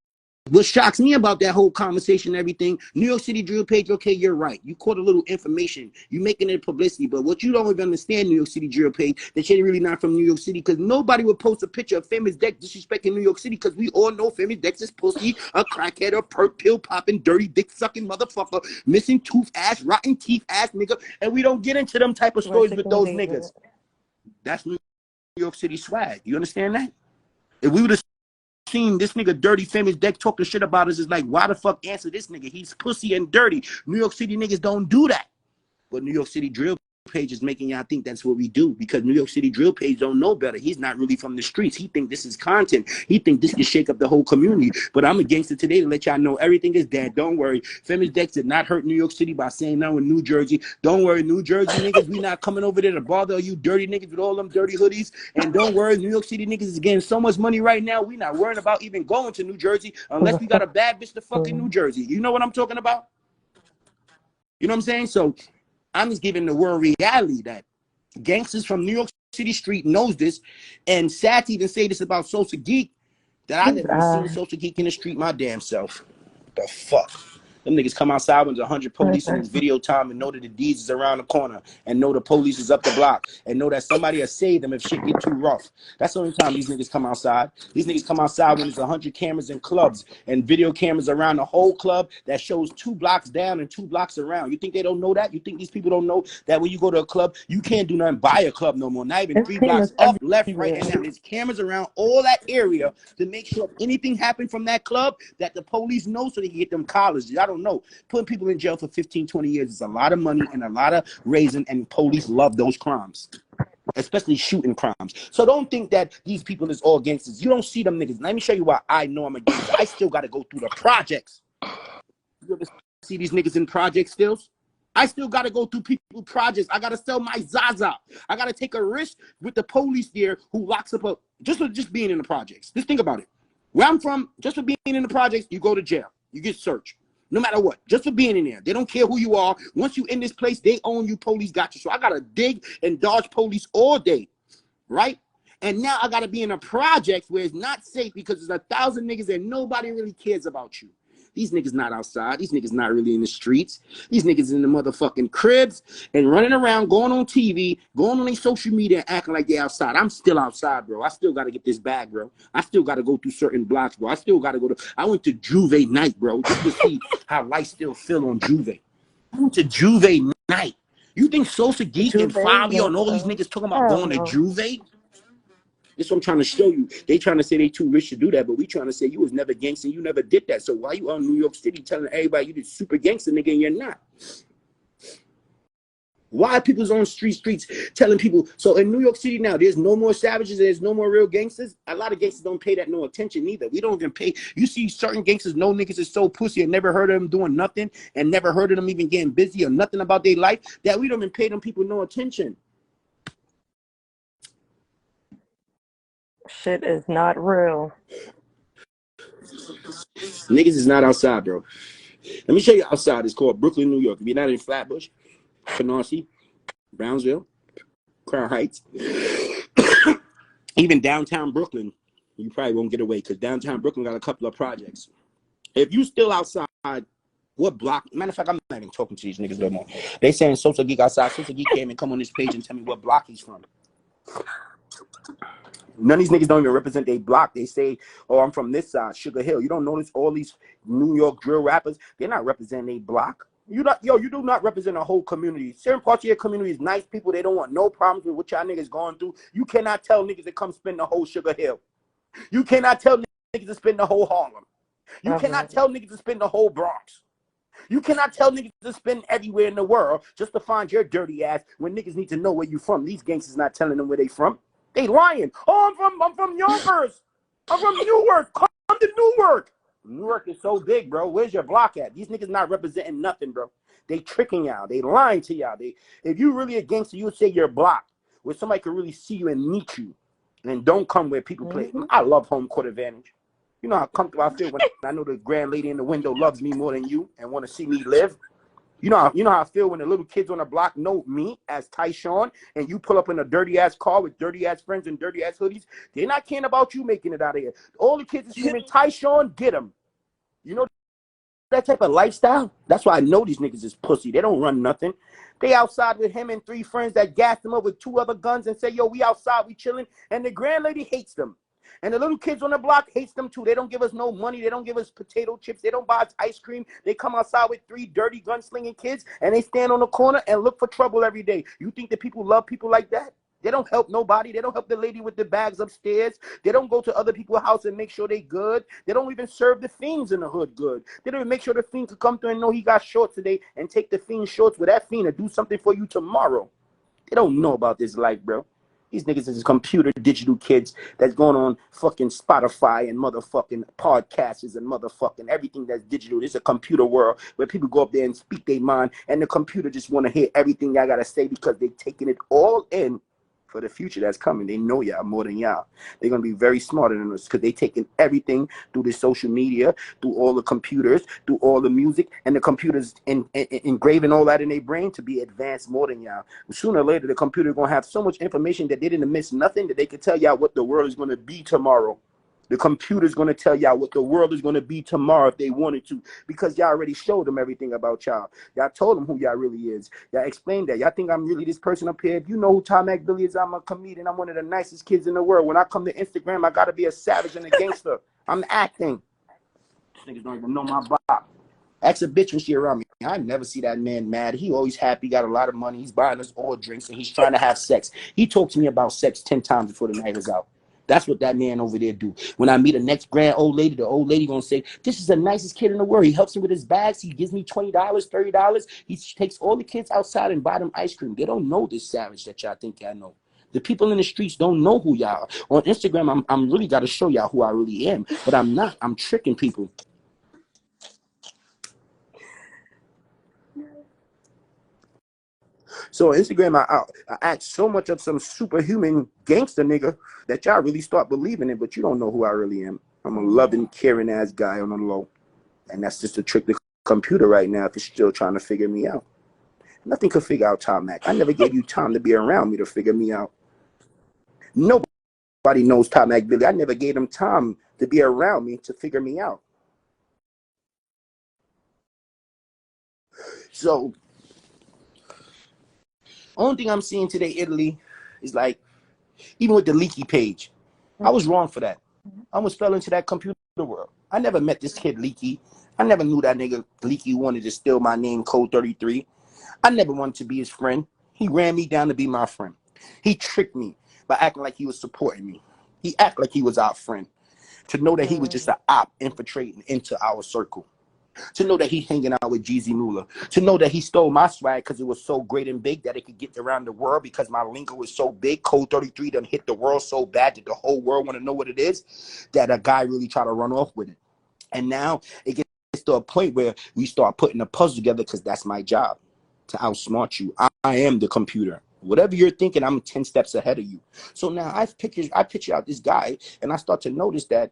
shocks me about that whole conversation and everything, New York City Drill Page, okay, you're right. You caught a little information. You making it publicity. But what you don't even understand, New York City Drill Page, that you're really not from New York City, because nobody would post a picture of Famous Dex disrespecting New York City, because we all know Famous Dex is pussy, a crackhead, a perk pill popping, dirty dick sucking motherfucker, missing tooth ass, rotten teeth ass nigga. And we don't get into them type of stories with those niggas. That's New York City swag. You understand that? If we would have seen this nigga dirty Famous Dex talking shit about us, is like, why the fuck answer this nigga? He's pussy and dirty. New York City niggas don't do that. But New York City Drill Page is making y'all think that's what we do, because New York City Drill Page don't know better. He's not really from the streets. He think this is content. He think this can shake up the whole community. But I'm a gangster today to let y'all know everything is dead. Don't worry. Famous Dex did not hurt New York City by saying now in New Jersey. Don't worry, New Jersey niggas, we not coming over there to bother you dirty niggas with all them dirty hoodies. And don't worry, New York City niggas is getting so much money right now, we not worrying about even going to New Jersey unless we got a bad bitch to fucking New Jersey. You know what I'm talking about? You know what I'm saying? So I'm just giving the word reality that gangsters from New York City street knows this, and sad to even say this about Sosa Geek, that I never seen Sosa Geek in the street my damn self. The fuck? Them niggas come outside when there's 100 police in this video time and know that the D's is around the corner and know the police is up the block and know that somebody will save them if shit get too rough. That's the only time these niggas come outside. These niggas come outside when there's 100 cameras in clubs and video cameras around the whole club that shows 2 blocks down and 2 blocks around. You think they don't know that? You think these people don't know that when you go to a club, you can't do nothing by a club no more? Not even 3 blocks up, left, right, and down. There's cameras around all that area to make sure if anything happened from that club that the police know so they can get them collars. I don't know. Putting people in jail for 15, 20 years is a lot of money and a lot of raising, and police love those crimes, especially shooting crimes. So don't think that these people is all gangsters. You don't see them niggas. Let me show you why I know I'm a gangster. I still got to go through the projects. You ever see these niggas in projects still? I still got to go through people projects. I got to sell my Zaza. I got to take a risk with the police there who locks up just for just being in the projects. Just think about it. Where I'm from, just for being in the projects, you go to jail. You get searched. No matter what, just for being in there. They don't care who you are. Once you in this place, they own you. Police got you. So I got to dig and dodge police all day, right? And now I got to be in a project where it's not safe because there's 1,000 niggas and nobody really cares about you. These niggas not outside. These niggas not really in the streets. These niggas in the motherfucking cribs and running around, going on TV, going on their social media and acting like they outside. I'm still outside, bro. I still got to get this bag, bro. I still got to go through certain blocks, bro. I still got to go to, I went to Juve night, bro, just to see how life still feel on Juve. I went to Juve night. You think Sosa Geek and Fivio and all these niggas talking about going to Juve? This is what I'm trying to show you. They trying to say they too rich to do that, but we trying to say you was never gangster, you never did that. So why you on New York City telling everybody you the super gangster nigga and you're not? Why people's on streets telling people? So in New York City now, there's no more savages. There's no more real gangsters. A lot of gangsters don't pay that no attention either. We don't even pay. You see certain gangsters, no niggas is so pussy and never heard of them doing nothing and never heard of them even getting busy or nothing about their life that we don't even pay them people no attention. Shit is not real. Niggas is not outside, bro. Let me show you outside. It's called Brooklyn, New York. If you're not in Flatbush, Canarsie, Brownsville, Crown Heights, even downtown Brooklyn, you probably won't get away because downtown Brooklyn got a couple of projects. If you still outside, what block? Matter of fact, I'm not even talking to these niggas no more. They saying Sosa Geek outside. Sosa Geek came and come on this page and tell me what block he's from. None of these niggas don't even represent their block. They say, oh, I'm from this side, Sugar Hill. You don't notice all these New York drill rappers? They're not representing their block. You do not represent a whole community. Certain parts of your community is nice people. They don't want no problems with what y'all niggas going through. You cannot tell niggas to come spend the whole Sugar Hill. You cannot tell niggas to spend the whole Harlem. You cannot tell niggas to spend the whole Bronx. You cannot tell niggas to spend everywhere in the world just to find your dirty ass when niggas need to know where you from. These gangsters not telling them where they from. They lying. Oh, I'm from Yonkers. I'm from Newark. Come to Newark. Newark is so big, bro. Where's your block at? These niggas not representing nothing, bro. They tricking y'all. They lying to y'all. If you really a gangster, you would say you're blocked, where somebody can really see you and meet you. And don't come where people play. I love home court advantage. You know how comfortable I feel when I know the grand lady in the window loves me more than you and want to see me live. You know how I feel when the little kids on the block know me as Tyshawn and you pull up in a dirty-ass car with dirty-ass friends and dirty-ass hoodies. They're not caring about you making it out of here. All the kids are screaming, Tyshawn, get him. You know that type of lifestyle? That's why I know these niggas is pussy. They don't run nothing. They outside with him and 3 friends that gassed him up with 2 other guns and say, yo, we outside, we chilling. And the grand lady hates them. And the little kids on the block hates them too. They don't give us no money. They don't give us potato chips. They don't buy us ice cream. They come outside with 3 dirty gunslinging kids and they stand on the corner and look for trouble every day. You think that people love people like that? They don't help nobody. They don't help the lady with the bags upstairs. They don't go to other people's house and make sure they good. They don't even serve the fiends in the hood good. They don't even make sure the fiend could come through and know he got shorts today and take the fiend shorts with that fiend and do something for you tomorrow. They don't know about this life, bro. These niggas is computer digital kids that's going on fucking Spotify and motherfucking podcasts and motherfucking everything that's digital. It's a computer world where people go up there and speak their mind and the computer just want to hear everything y'all got to say because they taking it all in for the future that's coming. They know y'all more than y'all. They're going to be very smarter than us because they taking everything through the social media, through all the computers, through all the music, and the computers engraving all that in their brain to be advanced more than y'all. Sooner or later, the computer going to have so much information that they didn't miss nothing that they could tell y'all what the world is going to be tomorrow. The computer's going to tell y'all what the world is going to be tomorrow if they wanted to, because y'all already showed them everything about y'all. Y'all told them who y'all really is. Y'all explained that. Y'all think I'm really this person up here. If you know who Tom Mack Billy is, I'm a comedian. I'm one of the nicest kids in the world. When I come to Instagram, I got to be a savage and a gangster. I'm acting. These niggas don't even know my block. Ask a bitch when she around me. I never see that man mad. He always happy, got a lot of money. He's buying us all drinks, and he's trying to have sex. He talked to me about sex 10 times before the night is out. That's what that man over there do. When I meet a next grand old lady, the old lady gonna say, this is the nicest kid in the world. He helps me with his bags. He gives me $20, $30. He takes all the kids outside and buy them ice cream. They don't know this savage that y'all think y'all know. The people in the streets don't know who y'all are. On Instagram, I'm really got to show y'all who I really am. But I'm not. I'm tricking people. So on Instagram, I act so much of some superhuman gangster nigga that y'all really start believing it, but you don't know who I really am. I'm a loving, caring ass guy on the low. And that's just a trick the computer right now if it's still trying to figure me out. Nothing could figure out Tom Mack. I never gave you time to be around me to figure me out. Nobody knows Tom Mack Billy. I never gave him time to be around me to figure me out. So, only thing I'm seeing today, Italy, is like, even with the leaky page, I was wrong for that. I almost fell into that computer world. I never met this kid Leaky. I never knew that nigga Leaky wanted to steal my name, Code 33. I never wanted to be his friend. He ran me down to be my friend. He tricked me by acting like he was supporting me. He acted like he was our friend. To know that he was just an op infiltrating into our circle. To know that he's hanging out with Jeezy Moolah, to know that he stole my swag because it was so great and big that it could get around the world because my lingo was so big. Code 33 done hit the world so bad that the whole world want to know what it is, that a guy really try to run off with it. And now it gets to a point where we start putting the puzzle together because that's my job, to outsmart you. I am the computer. Whatever you're thinking, I'm 10 steps ahead of you. So now I picture out this guy, and I start to notice that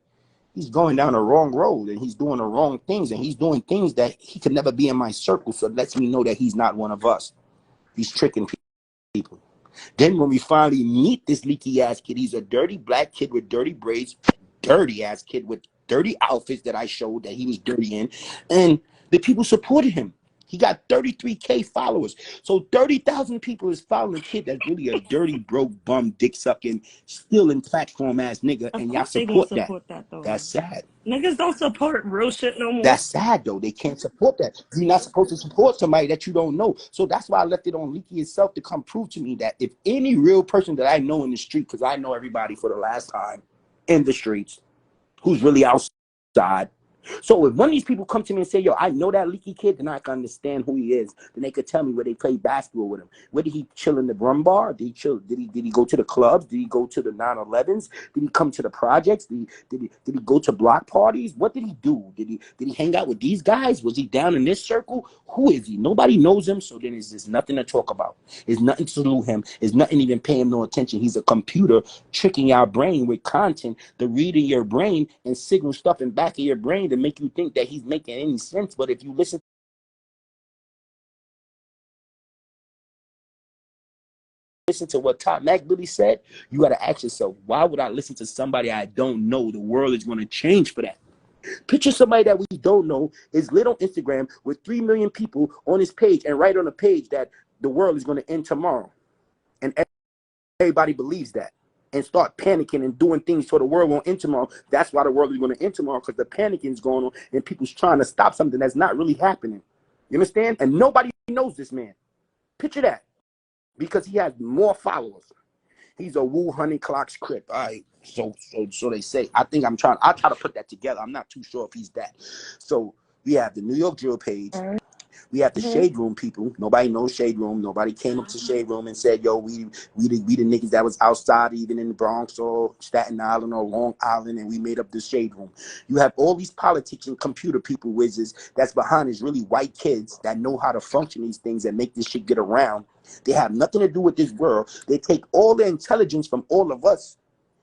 he's going down the wrong road, and he's doing the wrong things, and he's doing things that he could never be in my circle. So it lets me know that he's not one of us. He's tricking people. Then when we finally meet this leaky ass kid, he's a dirty black kid with dirty braids, dirty ass kid with dirty outfits that I showed that he was dirty in, and the people supported him. He got 33K followers. So 30,000 people is following a kid that's really a dirty, broke, bum, dick sucking, stealing platform ass nigga, and y'all support that. That's sad. Niggas don't support real shit no more. That's sad though. They can't support that. You're not supposed to support somebody that you don't know. So that's why I left it on Leaky itself to come prove to me that if any real person that I know in the street, because I know everybody for the last time in the streets, who's really outside. So if one of these people come to me and say, yo, I know that leaky kid, then I can understand who he is. Then they could tell me where they play basketball with him. Where did he chill in the rum bar? Did he chill? Did he go to the clubs? Did he go to the 911s? Did he come to the projects? Did he go to block parties? What did he do? Did he hang out with these guys? Was he down in this circle? Who is he? Nobody knows him, so then there's nothing to talk about. There's nothing to salute him. There's nothing even paying him no attention. He's a computer tricking our brain with content, the reading your brain and signal stuff in back of your brain to make you think that he's making any sense. But if you listen to what Top Mack really said, you got to ask yourself, why would I listen to somebody I don't know? The world is going to change for that. Picture somebody that we don't know is lit on Instagram with 3 million people on his page and write on a page that the world is going to end tomorrow. And everybody believes that and start panicking and doing things so the world won't end tomorrow. That's why the world is going to end tomorrow, because the panicking is going on and people's trying to stop something that's not really happening. You understand? And nobody knows this man. Picture that. Because he has more followers. He's a Wu Honey Clocks Crip. All right. So they say. I'll try to put that together. I'm not too sure if he's that. So we have the New York Nydrillpage. We have the Shade Room people. Nobody knows Shade Room. Nobody came up to Shade Room and said, yo, we the niggas that was outside, even in the Bronx or Staten Island or Long Island, and we made up the Shade Room. You have all these politics and computer people whizzes that's behind these really white kids that know how to function these things and make this shit get around. They have nothing to do with this world. They take all the intelligence from all of us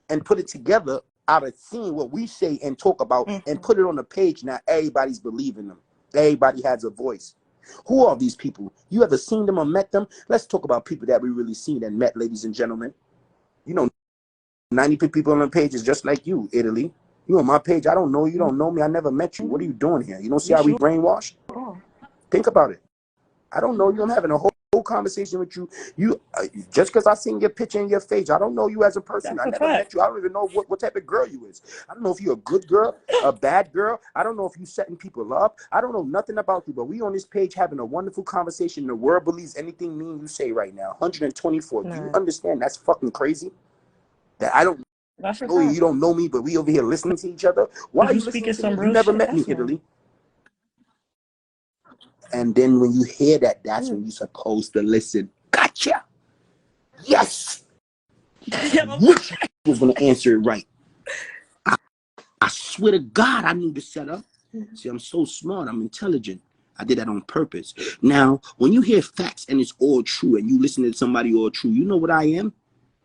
and put it together out of seeing what we say and talk about and put it on the page. Now everybody's believing them. Everybody has a voice. Who are these people? You ever seen them or met them? Let's talk about people that we really seen and met, ladies and gentlemen. You know, 90 people on the page is just like you, Italy. You on my page, I don't know you, don't know me, I never met you. What are you doing here? You don't see how we brainwashed? Think about it. I don't know you. I'm having a whole conversation with you. You just because I seen your picture in your face, I don't know you as a person. I never met you. I don't even know what type of girl you is. I don't know if you're a good girl, a bad girl. I don't know if you setting people up. I don't know nothing about you. But we on this page having a wonderful conversation. The world believes anything mean you say right now. 124. Do you understand? That's fucking crazy. That I don't know you. You don't know me, but we over here listening to each other. Why are you listening to me? You never met me, Italy. And then when you hear that, that's when you're supposed to listen. Gotcha. Yes. Which was going to answer it right. I swear to God, I knew the setup. See, I'm so smart. I'm intelligent. I did that on purpose. Now, when you hear facts and it's all true and you listen to somebody all true, you know what I am?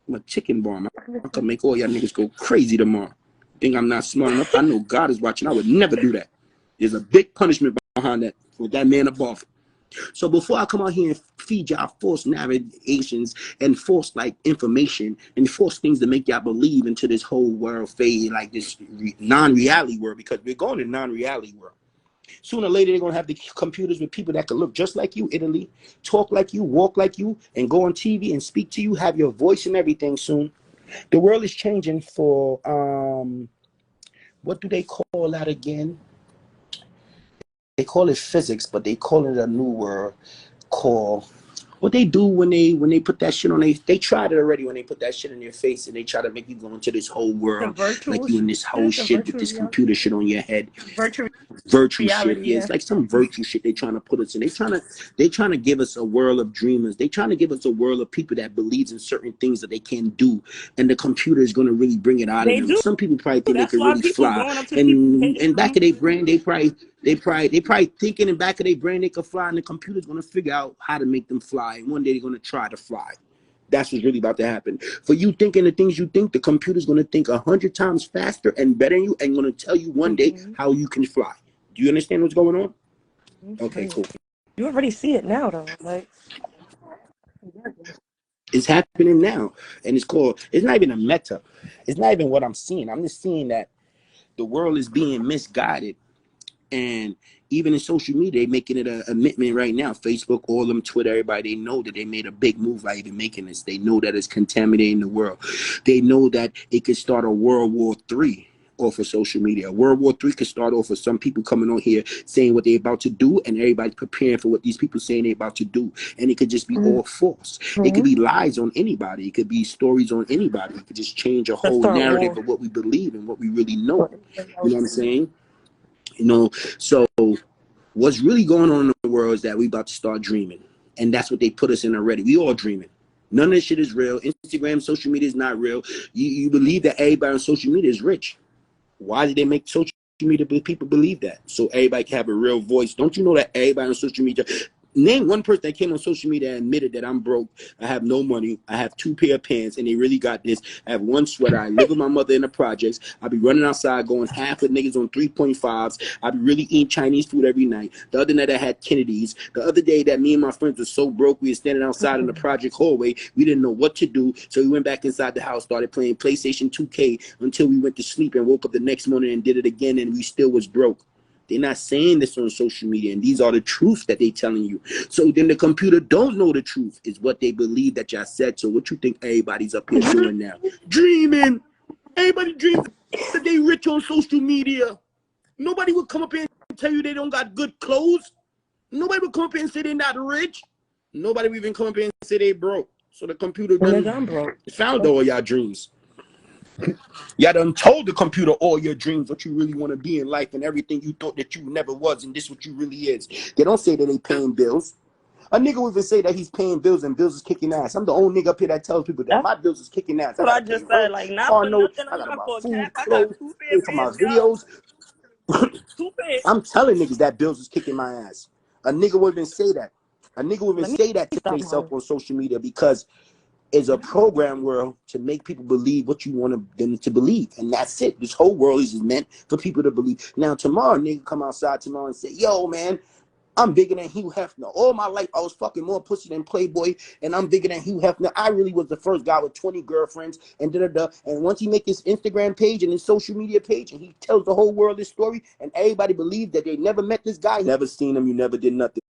I'm a chicken bomb. I can make all y'all niggas go crazy tomorrow. Think I'm not smart enough? I know God is watching. I would never do that. There's a big punishment behind that with that man above. So before I come out here and feed y'all false narrations and false like information and false things to make y'all believe into this whole world fade, like this non-reality world, because we're going to non-reality world. Sooner or later, they're going to have the computers with people that can look just like you, Italy, talk like you, walk like you, and go on TV and speak to you, have your voice and everything soon. The world is changing for, what do they call that again? They call it physics, but they call it a new word called, What they do when they put that shit on they tried it already when they put that shit in your face and they try to make you go into this whole world like you in this whole shit with this computer shit on your head. Virtual Virtue shit. reality, Yeah, it's like some virtue shit they trying to put us in. They trying to give us a world of dreamers. They trying to give us a world of people that believes in certain things that they can do, and the computer is gonna really bring it out of they them. do. Some people probably think they That's could why really people fly, going up to people and hitting in back them. of their brain, they probably thinking in back of their brain they could fly, and the computer's gonna figure out how to make them fly, and one day they're gonna try to fly. That's what's really about to happen. For you thinking the things you think, the computer's gonna think 100 times faster and better than you, and gonna tell you one day how you can fly. Do you understand what's going on? Okay, cool. You already see it now, though. Like, it's happening now, and it's not even a meta. It's not even what I'm seeing. I'm just seeing that the world is being misguided, and even in social media, they're making it a commitment right now. Facebook, all of them, Twitter, everybody, they know that they made a big move by even making this. They know that it's contaminating the world. They know that it could start a World War III off of social media. World War III could start off with some people coming on here saying what they're about to do, and everybody preparing for what these people saying they're about to do. And it could just be all false. It could be lies on anybody. It could be stories on anybody. It could just change a whole narrative of what we believe and what we really know. You know what I'm saying? You know, so what's really going on in the world is that we about to start dreaming. And that's what they put us in already. We all dreaming. None of this shit is real. Instagram, social media is not real. You believe that everybody on social media is rich. Why did they make social media people believe that? So everybody can have a real voice. Don't you know that everybody on social media, name one person that came on social media and admitted that I'm broke, I have no money, I have 2 pair of pants, and they really got this. I have 1 sweater, I live with my mother in the projects, I be running outside going half with niggas on 3.5s, I be really eating Chinese food every night. The other night I had Kennedy's. The other day that me and my friends were so broke, we were standing outside in the project hallway, we didn't know what to do, so we went back inside the house, started playing PlayStation 2K until we went to sleep and woke up the next morning and did it again, and we still was broke. They're not saying this on social media, and these are the truths that they telling you. So then the computer don't know the truth, is what they believe that y'all said. So what you think everybody's up here doing now? Dreaming. Everybody dreams that they rich on social media. Nobody would come up here and tell you they don't got good clothes. Nobody would come up here and say they're not rich. Nobody would even come up here and say they broke. So the computer done found all y'all dreams. Y'all done told the computer all your dreams, what you really want to be in life, and everything you thought that you never was, and this what you really is. They don't say that they paying bills. A nigga would even say that he's paying bills and bills is kicking ass. I'm the only nigga up here that tells people that my bills is kicking ass. What I just said, like, not for nothing. I I'm gotta not buy for food, cap. I got clothes, 2 pair pay of for my pants, y'all. videos. 2 pairs. I'm telling niggas that bills is kicking my ass. A nigga would even say that. A nigga would even say that to themselves on social media because it's a program world to make people believe what you want them to believe. And that's it. This whole world is meant for people to believe. Now, tomorrow, nigga come outside tomorrow and say, yo, man, I'm bigger than Hugh Hefner. All my life, I was fucking more pussy than Playboy, and I'm bigger than Hugh Hefner. I really was the first guy with 20 girlfriends, and da-da-da. And once he make his Instagram page and his social media page, and he tells the whole world this story, and everybody believes that they never met this guy, never seen him, you never did nothing.